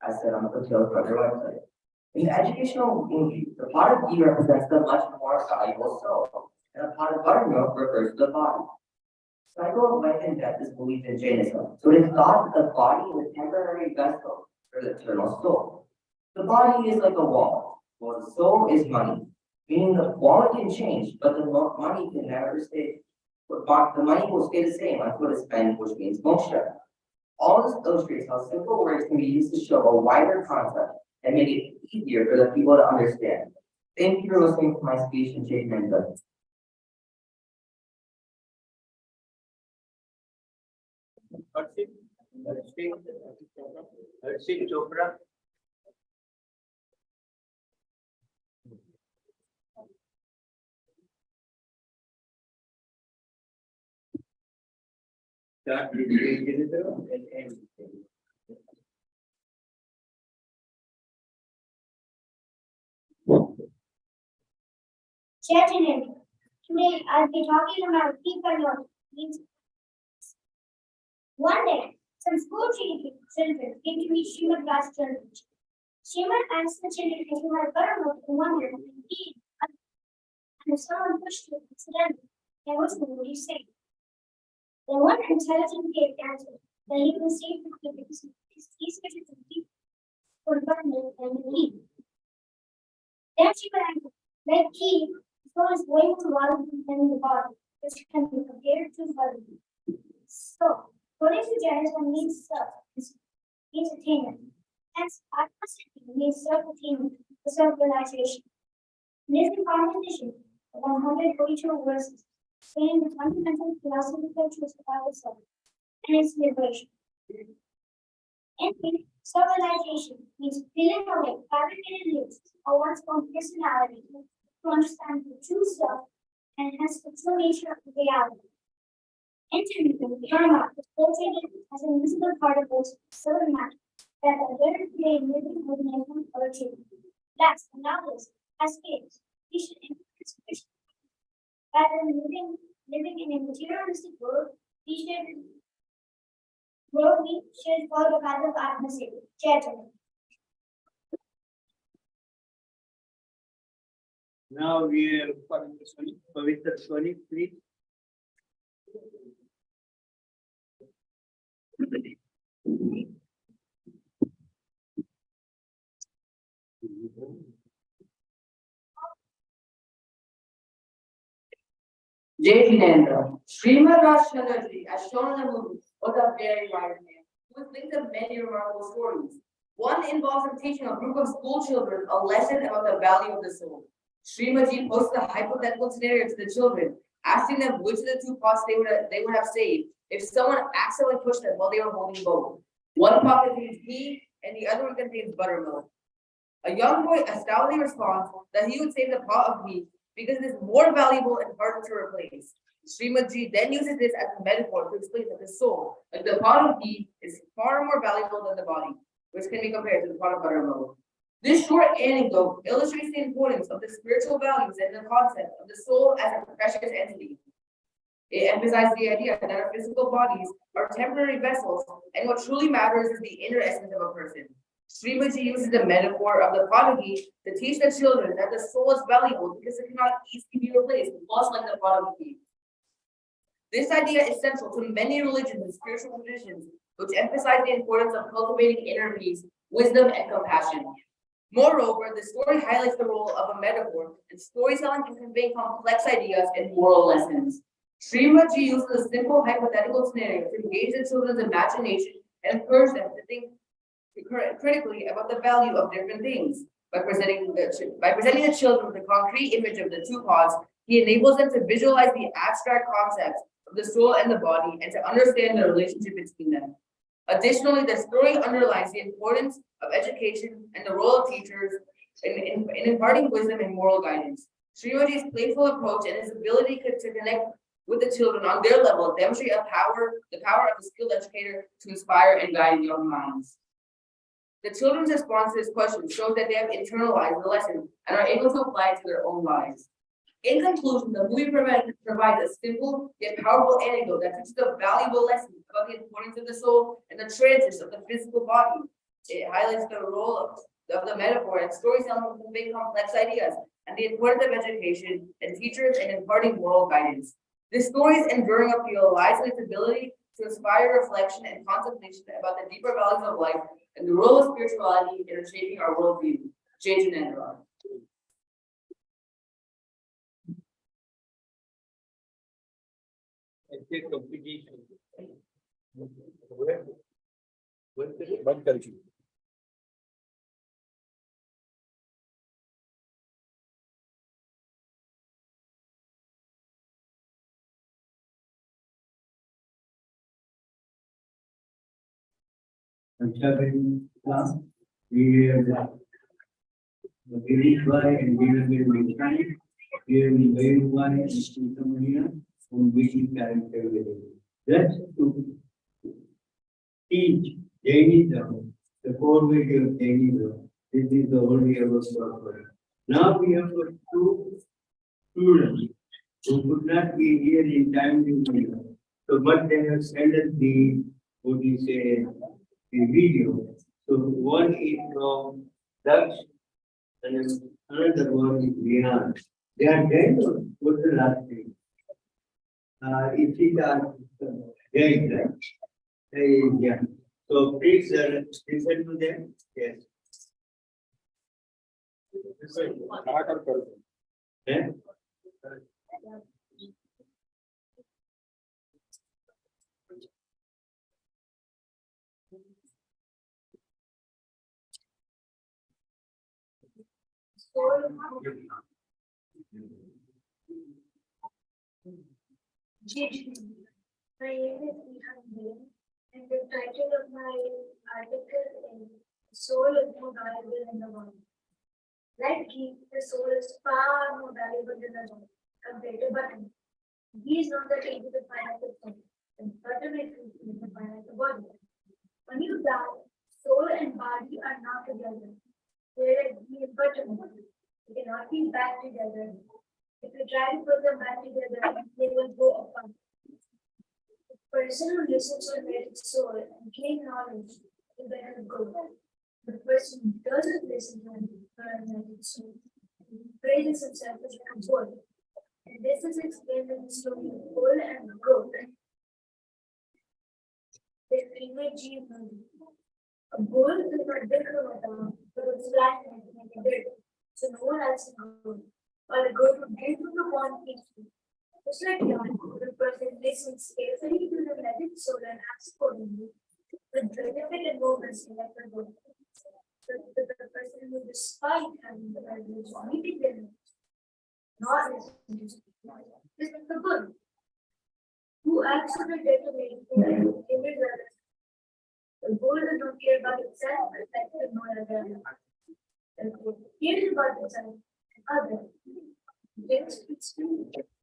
as said on the Patil Brother website. In the educational movie, the pot of ghee represents the much more valuable soul, and a pot of buttermilk refers to the body. Cycle of life and death is believed in Jainism, so it is thought that the body is a temporary vessel for the eternal soul. The body is like a wall, while the soul is money, meaning the wallet can change, but the money can never stay. The money will stay the same until it is spent, which means moksha. All this illustrates how simple words can be used to show a wider concept and make it easier for the people to understand. Thank you for listening to my speech and taking my notes. Harshit Chopra. Start with the and end. Jain. Today I'll be talking about Kika means. One day, some school children came to meet Srimad Rajchandra. Srimad asked the children if you had buttermilk and wondered if indeed, and if someone pushed you accidentally, then what would you say? Then one intelligent kid answered that he was safe to keep because it's easier to keep for buttermilk than ghee. Then Srimad answered that ghee is way more valuable than the body, which can be compared to buttermilk. So, according to Jainism means attainment. Hence, Atma-Siddhi means self-attainment or self-realization. This is a combination of 142 verses explaining the fundamental philosophical truths about the soul and its liberation. In self-realization means peeling away fabricated layers of one's own personality to understand the true self and hence the true nature of reality. Intimately, Dharma is portrayed as an invisible particles of solar matter that are there today living with an income or achievement. Last but not least, as kids, we should influence Krishna. Rather than living in a materialistic world, we should follow the path of Atma-Siddhi. Jai Jain. Now we have Pavitra Swani, please. Jain Srimad Rajchandraji, as shown in the movie, was a very wise man who was linked to many remarkable stories. One involves him teaching a group of school children a lesson about the value of the soul. Srimadji posted a hypothetical scenario to the children, asking them which of the two pots they would have saved if someone accidentally pushed them while they were holding both. One pot contains ghee and the other one contains buttermilk. A young boy astoundingly responds that he would save the pot of ghee because it is more valuable and harder to replace. Srimadji then uses this as a metaphor to explain that the soul, like the pot of ghee, is far more valuable than the body, which can be compared to the pot of buttermilk. This short anecdote illustrates the importance of the spiritual values and the concept of the soul as a precious entity. It emphasizes the idea that our physical bodies are temporary vessels, and what truly matters is the inner essence of a person. Srimadji uses the metaphor of the pot of ghee to teach the children that the soul is valuable because it cannot easily be replaced, much like the pot of ghee. This idea is central to many religions and spiritual traditions, which emphasize the importance of cultivating inner peace, wisdom, and compassion. Moreover, the story highlights the role of a metaphor in storytelling to convey complex ideas and moral lessons. Srimadji uses a simple hypothetical scenario to engage the children's imagination and encourage them to think critically about the value of different things. By presenting the children with a concrete image of the two pots, he enables them to visualize the abstract concepts of the soul and the body and to understand the relationship between them. Additionally, the story underlines the importance of education and the role of teachers in imparting wisdom and moral guidance. Srimadji's playful approach and his ability to connect with the children on their level demonstrate the power of a skilled educator to inspire and guide young minds. The children's response to this question shows that they have internalized the lesson and are able to apply it to their own lives. In conclusion, the movie provides a simple yet powerful anecdote that teaches a valuable lesson about the importance of the soul and the transience of the physical body. It highlights the role of the metaphor and storytelling to convey complex ideas and the importance of education and teachers in imparting moral guidance. This story's enduring appeal lies in its ability to inspire reflection and contemplation about the deeper values of life and the role of spirituality in shaping our worldview. Jain. बंद कर दीजिए। Class, we have the Girish Bhai and we will be returning. Here in Jain Bhai and Srikamania on which he character with just to teach Jainism, the core way of Jainism. This is the only ever purpose. Now we have got two students who could not be here in time to hear. So, but they have sent us the, what do you say, the video. So one is from Dutch and another one is Vietnam. They are dead or what's the last name? It is Jain. Yeah. So please listen to them. Yes. Yeah. My name is Jain, and the title of my article is Soul is more valuable than the body. Like ghee, the soul is far more valuable than the body compared to butter. Ghee is not that easy to find at the body, and butter is easy to find at the body. When you die, soul and body are not together. They are like ghee and butter. They cannot be back together. If you try to put them back together, they will go apart. The person who listens to their soul and gain knowledge will better go. The person who doesn't listen to their soul will praises himself as a bull. And this is explained in the story of bull and goat. The female G movie. A bull is not big but it's flat and big, so no one else can go. While a goat would drink from the pond peacefully. Just like John, the person listens carefully to the magic soul and acts accordingly. The benefit and moments in that goat. The person who despite having the values meeting them, not listening to speak, is the good. Who acts on a determination in his others. The bull does not care about itself, but that is no other. The goat cares about itself and others. James speaks to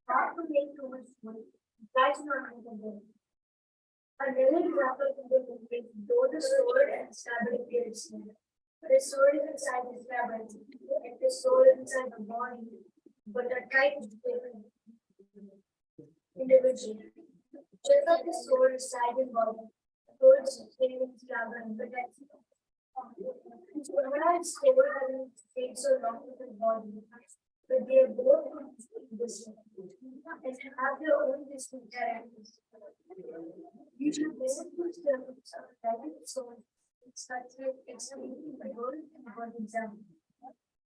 not to make too much money, try to not make a bill. Another example can be though the sword and scabbard appear the same. But the sword is inside the scabbard, and the sword is inside the body, but the type is different. Individual. Just like the sword is inside the body, the sword is in the scabbard and protects it. Whereas sword hasn't stayed so long with the body, but they are both distinct and have their own distinct characters. You should listen to stories of David Soul, started explaining the role and God example.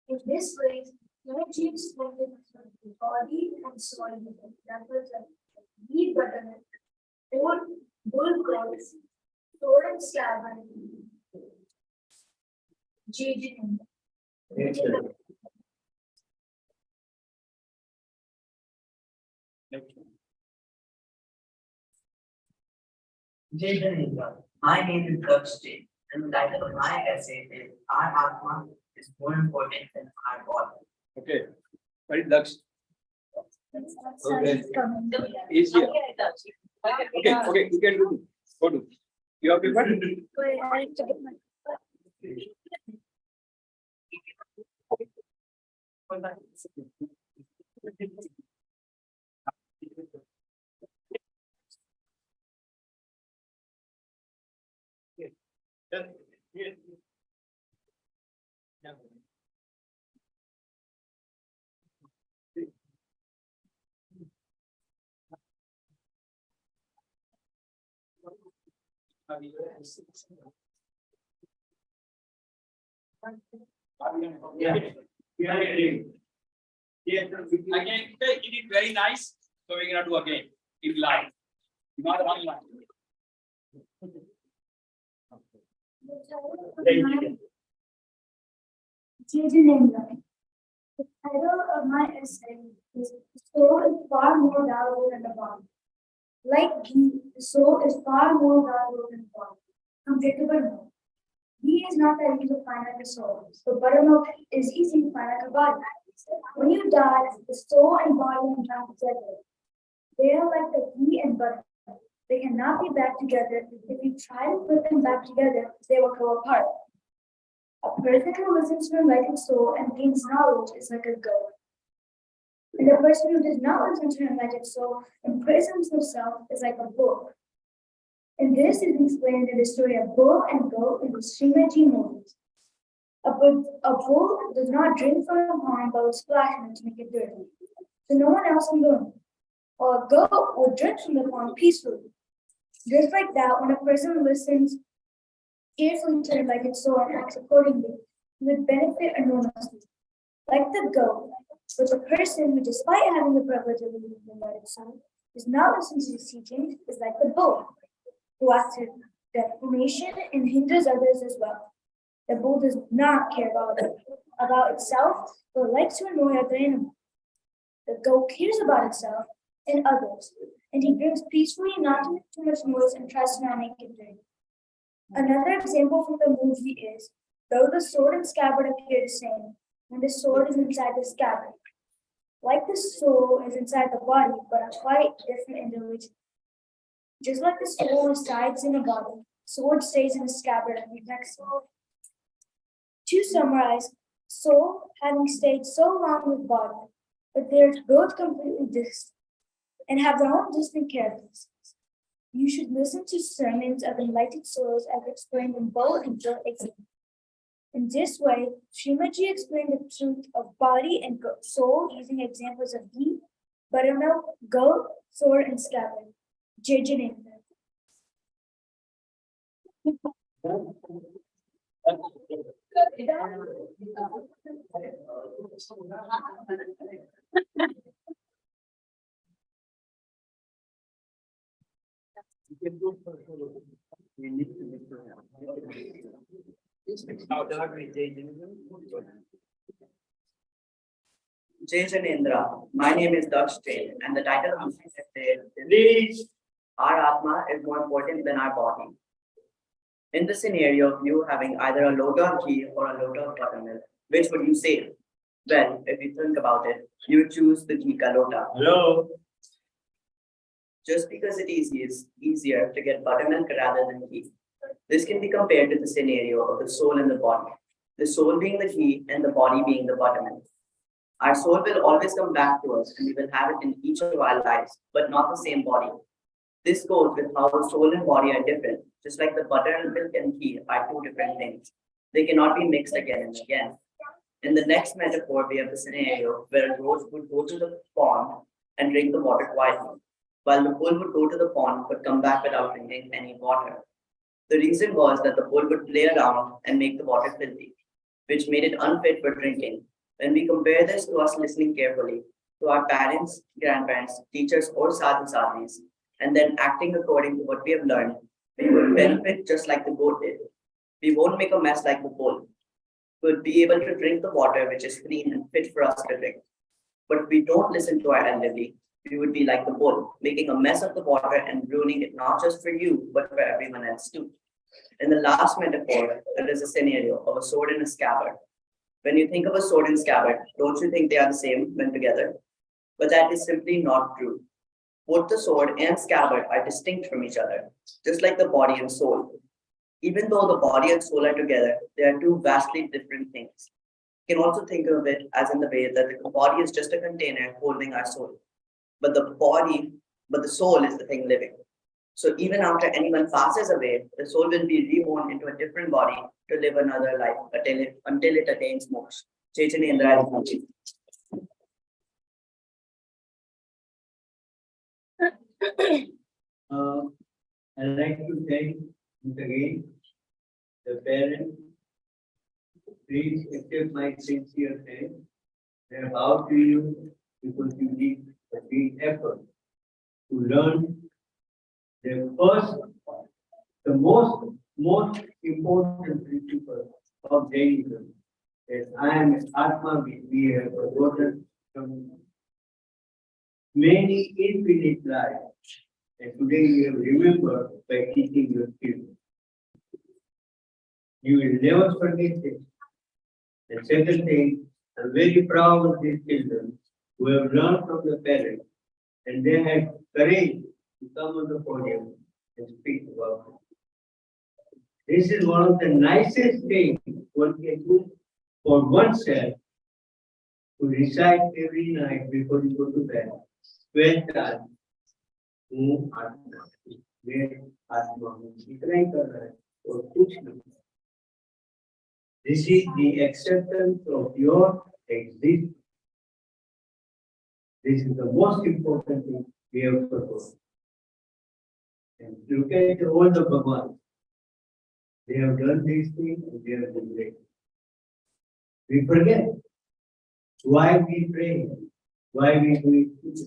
In this way, energy explained the body and soul with examples of bee buttermilk, bull goats, sword and scabbard, Jain. Jain, my name is Jain, and the title of my essay is Our Atma is more important than our body. Okay. Right, Daksh. Okay. Easier. Okay, you can do. Go do. You have paper? Wait, I have to get my. Yeah. Yeah. Again, it is very nice. So we're gonna do again in line. Not one line. The title of my essay is The Soul is Far More Valuable Than the Body. Like ghee, the soul is far more valuable than the body. Compared to buttermilk. Ghee is not that easy to find like a soul, but buttermilk is easy to find like a body. When you die, the soul and body are bound together. They are like the ghee and butter. They cannot be back together. If you try to put them back together, they will go apart. A person who listens to enlightened soul and gains knowledge is like a goat. And the person who does not listen to enlightened soul and imprisons himself is like a bull. And this is explained in the story of bull and goat in the Srimad movies. A bull does not drink from the pond but will splash in it to make it dirty, so no one else can go in. Or a goat will drink from the pond peacefully. Just like that, when a person listens carefully to enlightened soul and acts accordingly, he would benefit enormously. Like the goat, but the person who, despite having the privilege of living in the enlightened soul, does not listen to his teachings is like the bull, who acts with defamation and hinders others as well. The bull does not care about itself, but likes to annoy other animals. The goat cares about itself and others, and he drinks peacefully, not to make too much noise, and tries to not make it dirty. Another example from the movie is, though the sword and scabbard appear the same, when the sword is inside the scabbard. Like the soul is inside the body, but are quite different individuals. Just like the soul resides in the body, sword stays in the scabbard and protects it. To summarize, soul having stayed so long with body, but they are both completely distinct and have their own distinct characteristics. You should listen to sermons of enlightened souls as explained in both and Joe examples. In this way, Srimadji explained the truth of body and soul using examples of ghee, buttermilk, goat, sword, and scabbard. Jain. Jain, my name is Jain, and the title of my essay is Please, Our Atma is more important than our body. In the scenario of you having either a lota of ghee or a lota of buttermilk, which would you say? Well, if you think about it, you would choose the ghee ka lota. hello. Just because it is easier to get buttermilk rather than ghee. This can be compared to the scenario of the soul and the body. The soul being the ghee and the body being the buttermilk. Our soul will always come back to us and we will have it in each of our lives, but not the same body. This goes with how soul and body are different, just like the buttermilk and ghee are two different things. They cannot be mixed again and again. In the next metaphor, we have the scenario where a goat would go to the pond and drink the water quietly, while the bull would go to the pond but come back without drinking any water. The reason was that the bull would play around and make the water filthy, which made it unfit for drinking. When we compare this to us listening carefully to our parents, grandparents, teachers, or sadhu sadhis, and then acting according to what we have learned, we will benefit just like the goat did. We won't make a mess like the bull. We'll be able to drink the water which is clean and fit for us to drink. But if we don't listen to our elderly, we would be like the bull, making a mess of the water and ruining it not just for you, but for everyone else too. In the last metaphor, there is a scenario of a sword and a scabbard. When you think of a sword and scabbard, don't you think they are the same when together? But that is simply not true. Both the sword and scabbard are distinct from each other, just like the body and soul. Even though the body and soul are together, they are two vastly different things. You can also think of it as in the way that the body is just a container holding our soul. But the soul is the thing living. So even after anyone passes away, the soul will be reborn into a different body to live another life until it attains moksha. Chaitanya Indra. I'd like to thank once again the parents. Please accept my sincere thanks. I bow to you because you need a big effort to learn the most important principle of Jainism, that I am Atma, we have forgotten from many infinite lives. And today you have remembered by teaching your children. You will never forget it. The second thing, I'm very proud of these children who have learned from the parents and they had courage to come on the podium and speak about it. This is one of the nicest things one can do for oneself, to recite every night before you go to bed. 12 times. This is the acceptance of your existence. This is the most important thing we have to do. And look at all the Bhagwan. They have done these things and they have been great. We forget why we pray, why we do it.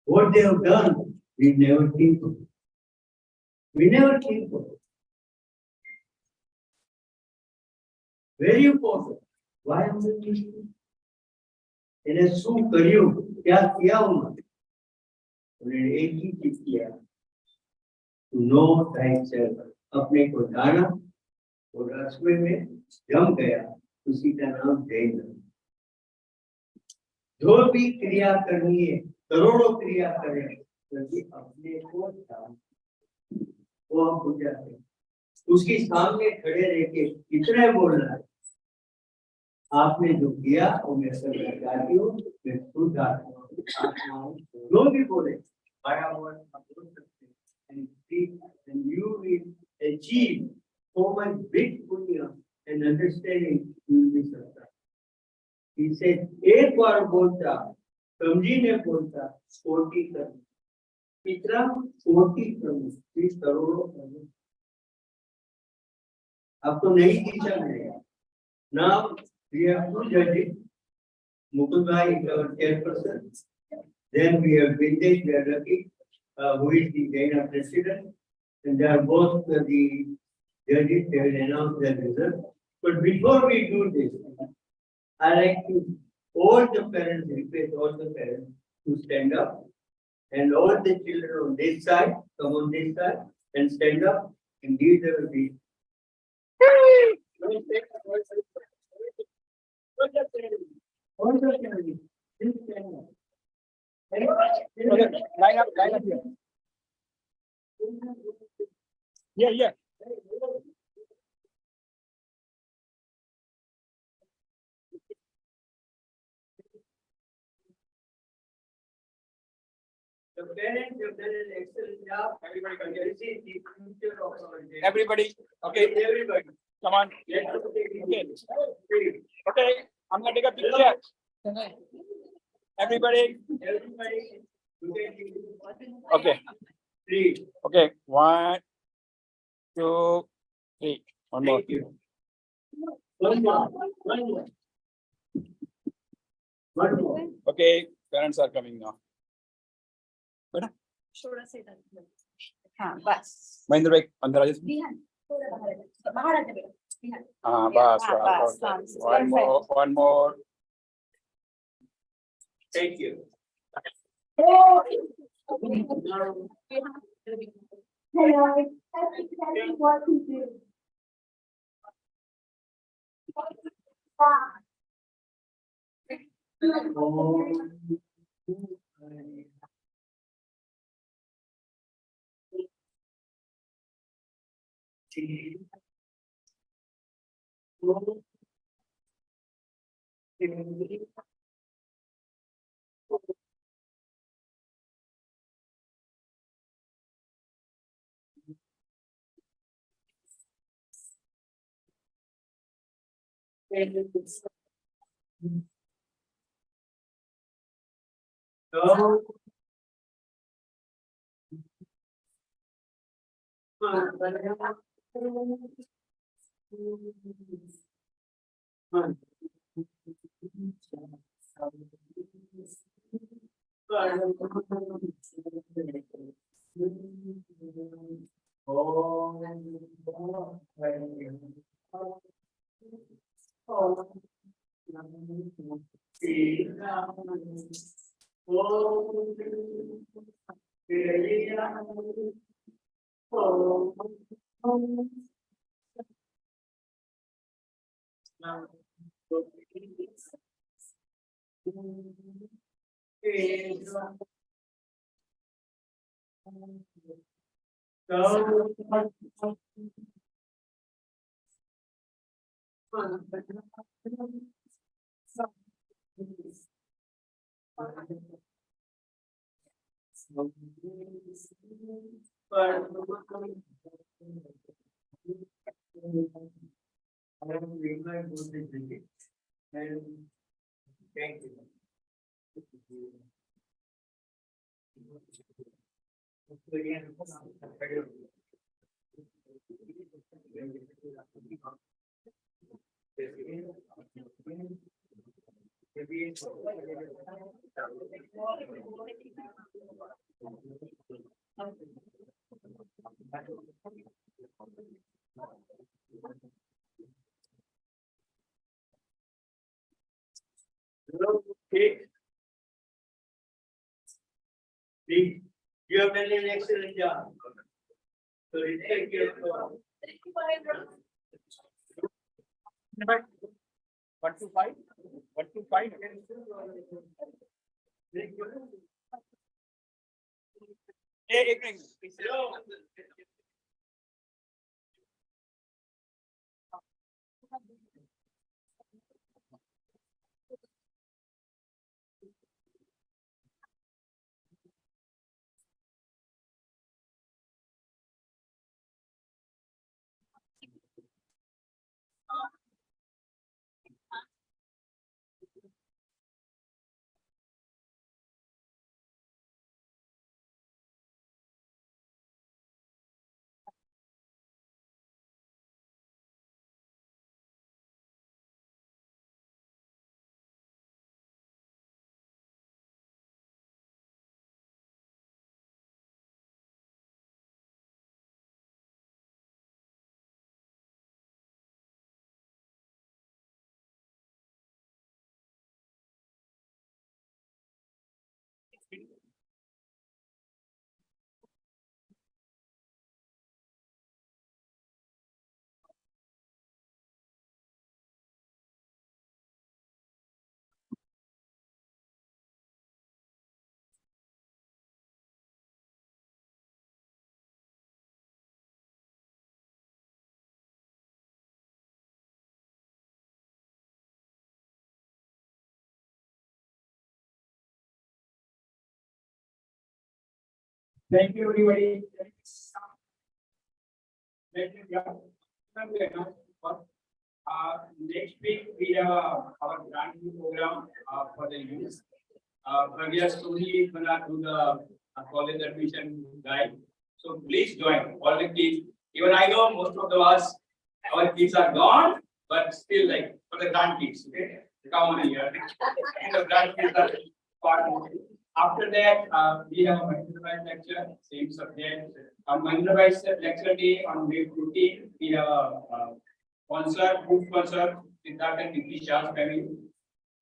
What they have done, we never think of. We never think of. Very important. Why am I doing this? इन्हें शू करियो क्या किया उन्होंने? उन्होंने एक ही चीज किया, to know thyself. अपने को जाना और रस्मे में जम गया, उसी का नाम जैन। जो भी क्रिया करनी है, करोड़ों क्रिया करें, क्योंकि अपने को जान, वो हम भूल जाते हैं। उसके सामने खड़े रह के कितना बोलना है? आपने जो किया वो मैं सब जानती हूँ, मैं खुद आत्मा हूँ। जो भी बोले बड़ा बोल बोल सकते हैं, and you will achieve so much big punya and understand understanding will be surprised. He said, एक बार बोलता, समझीने बोलता, 40 करोड़. कितना 40 करोड़, 30 करोड़ करोड़. आपको नहीं दिशा मिलेगा. Now we have two judges. Mukul Bhai is our chairperson. Then we have Vintage, we are lucky, who is the Jain president. And they are both the judges, they will announce their result. But before we do this, I like to all the parents, request all the parents to stand up. And all the children on this side, come on this side and stand up. Indeed, there will be. All the parents, please stand up. Okay, line up here. Yeah. The parents have done an excellent job. Everybody can get the future of our day. Everybody, okay, Everybody. come on. Okay, I'm gonna take a picture. Everybody, okay, Three. okay, 1, 2, 3. One more. Thank you. One more. Okay, parents are coming now. हाँ बस Mahendra bhai, अंदर आ जाओ. बिहान बाहर आते बेटा बिहान हाँ, बस. बस One more. Thank you. Hello, that's what we do. So. Thank you. Okay. Please, you have done an excellent job. So take care of 1 to 5. 1 to 5. एक minute. Thank you, everybody. Next week we have our grand program for the youth. We are slowly gonna do the college admission guide. So please join all the kids. Even I know most of us, our kids are gone, but still like for the grandkids, okay? Come on here. And the grandkids are part of it. After that, we have a Mahindrabhai lecture, same subject. On Mahindrabhai's lecture day on May 15, we have a sponsor, food sponsor, Siddharth and Nikki Shah's family.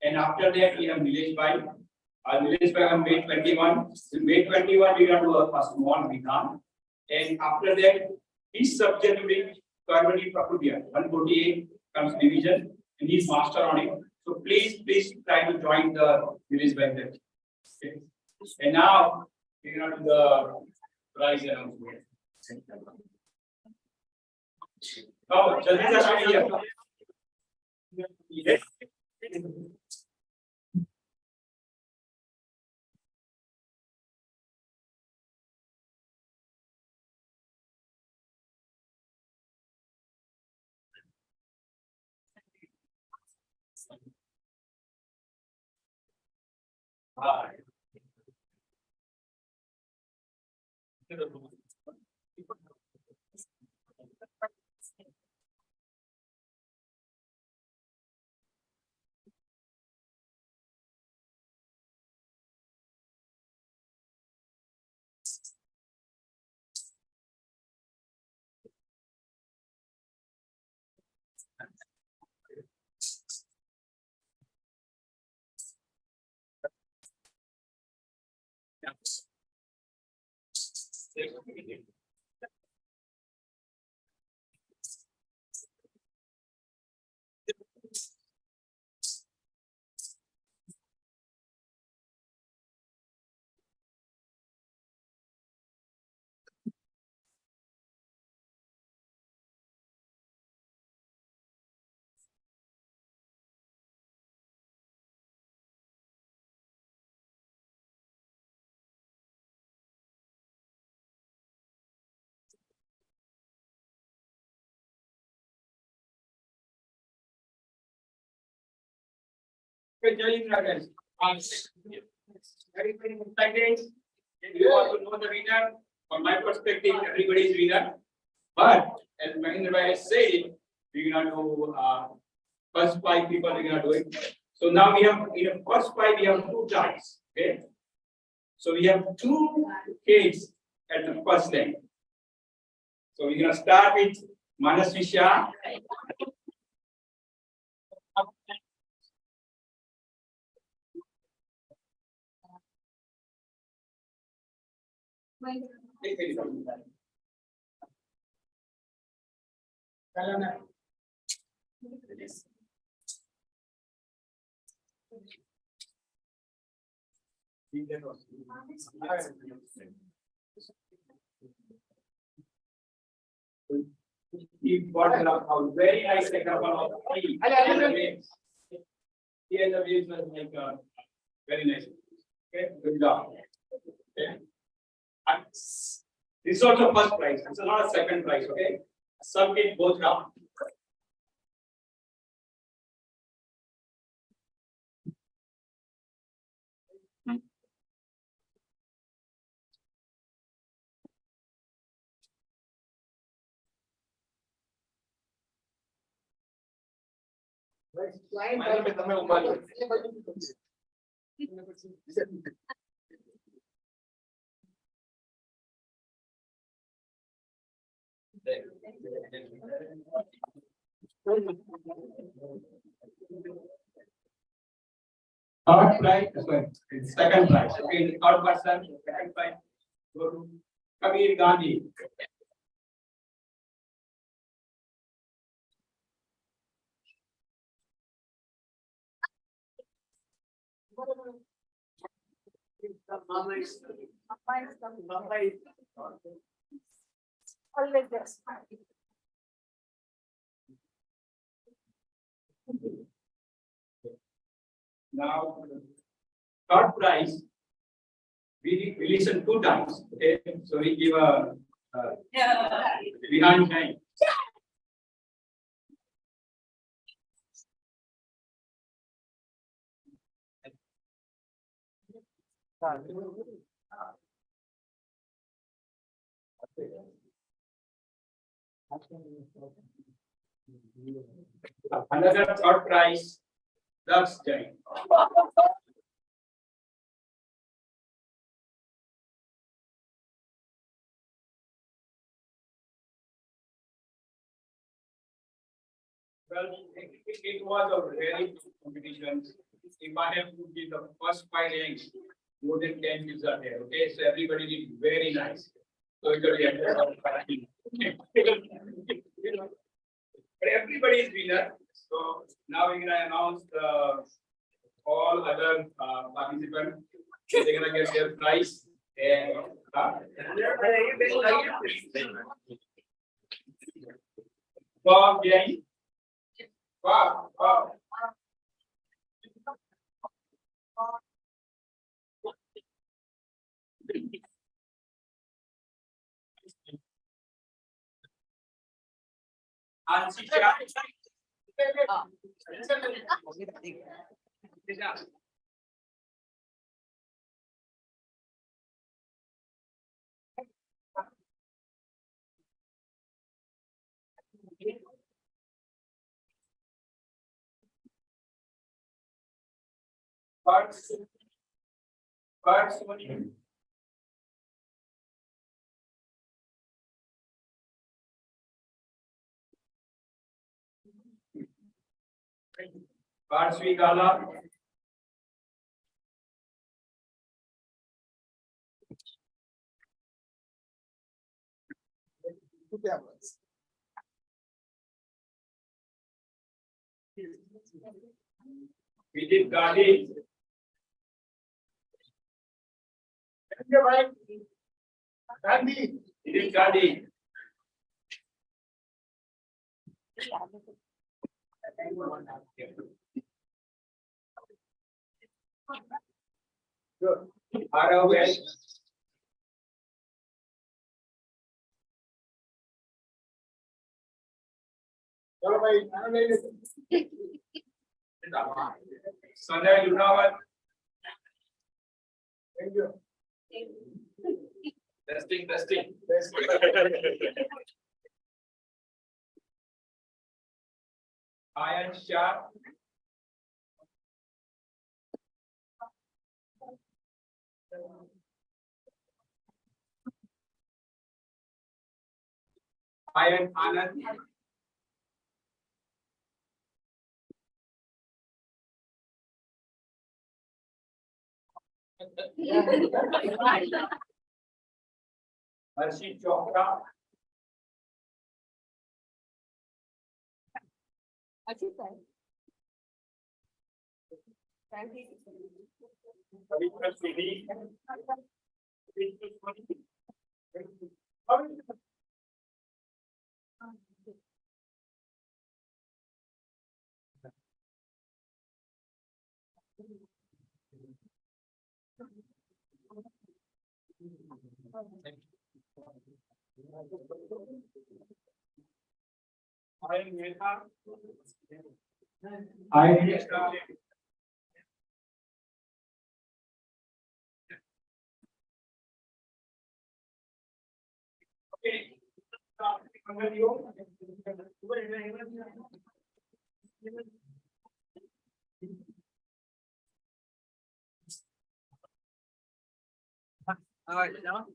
And after that, we have Nilesh Bhai. Nilesh Bhai on May 21. In May 21, we are to a small Vikan. And after that, each subject will be Karmani Prakrutya, 148 comes division, and he's master on it. So please try to join the Nilesh Bhai lecture. Okay. And now we are to the prize announcement. Oh, jaldi se shuru kiya. Okay, Jain, guys. Very excited. You want to know the winner. From my perspective, everybody is winner. But as Mahindrabhai said, we're gonna do first 5 people are gonna do it. So now we have in the first 5 we have 2 ties. Okay. So we have 2 kids at the first leg. So we're gonna start with Manasvi Shah. He brought it up a very nice example of tree. Here the waves was like very nice. Okay, good job. Okay. And this is also first prize. This is not a second prize. Okay, some get both round. Third prize, second prize. Okay, the third person, second prize. Go to Kabir Gandhi. Always this. Now, third prize we listen 2 times. Okay, so we give a behind time. Another third prize, that's Jain. Well, it was a very good competition. If I have to give the first 5 ranks, more than 10 kids are there. Okay, so everybody did very nice. So it will be but everybody is winner. So now we're gonna announce all other participants. They're gonna get their prize. And for Jain. Wow, wow. Parts. Gala. We did Gandhi. Gandhi. We did Gandhi. Good. ROS. Sanjay Lunawat. Thank you. Testing. Ayan Shah. Ayan Anand. Harshit Chopra. Pavitra Sudhi. Ayan Mehta. Ayan Star. Okay. All right, now.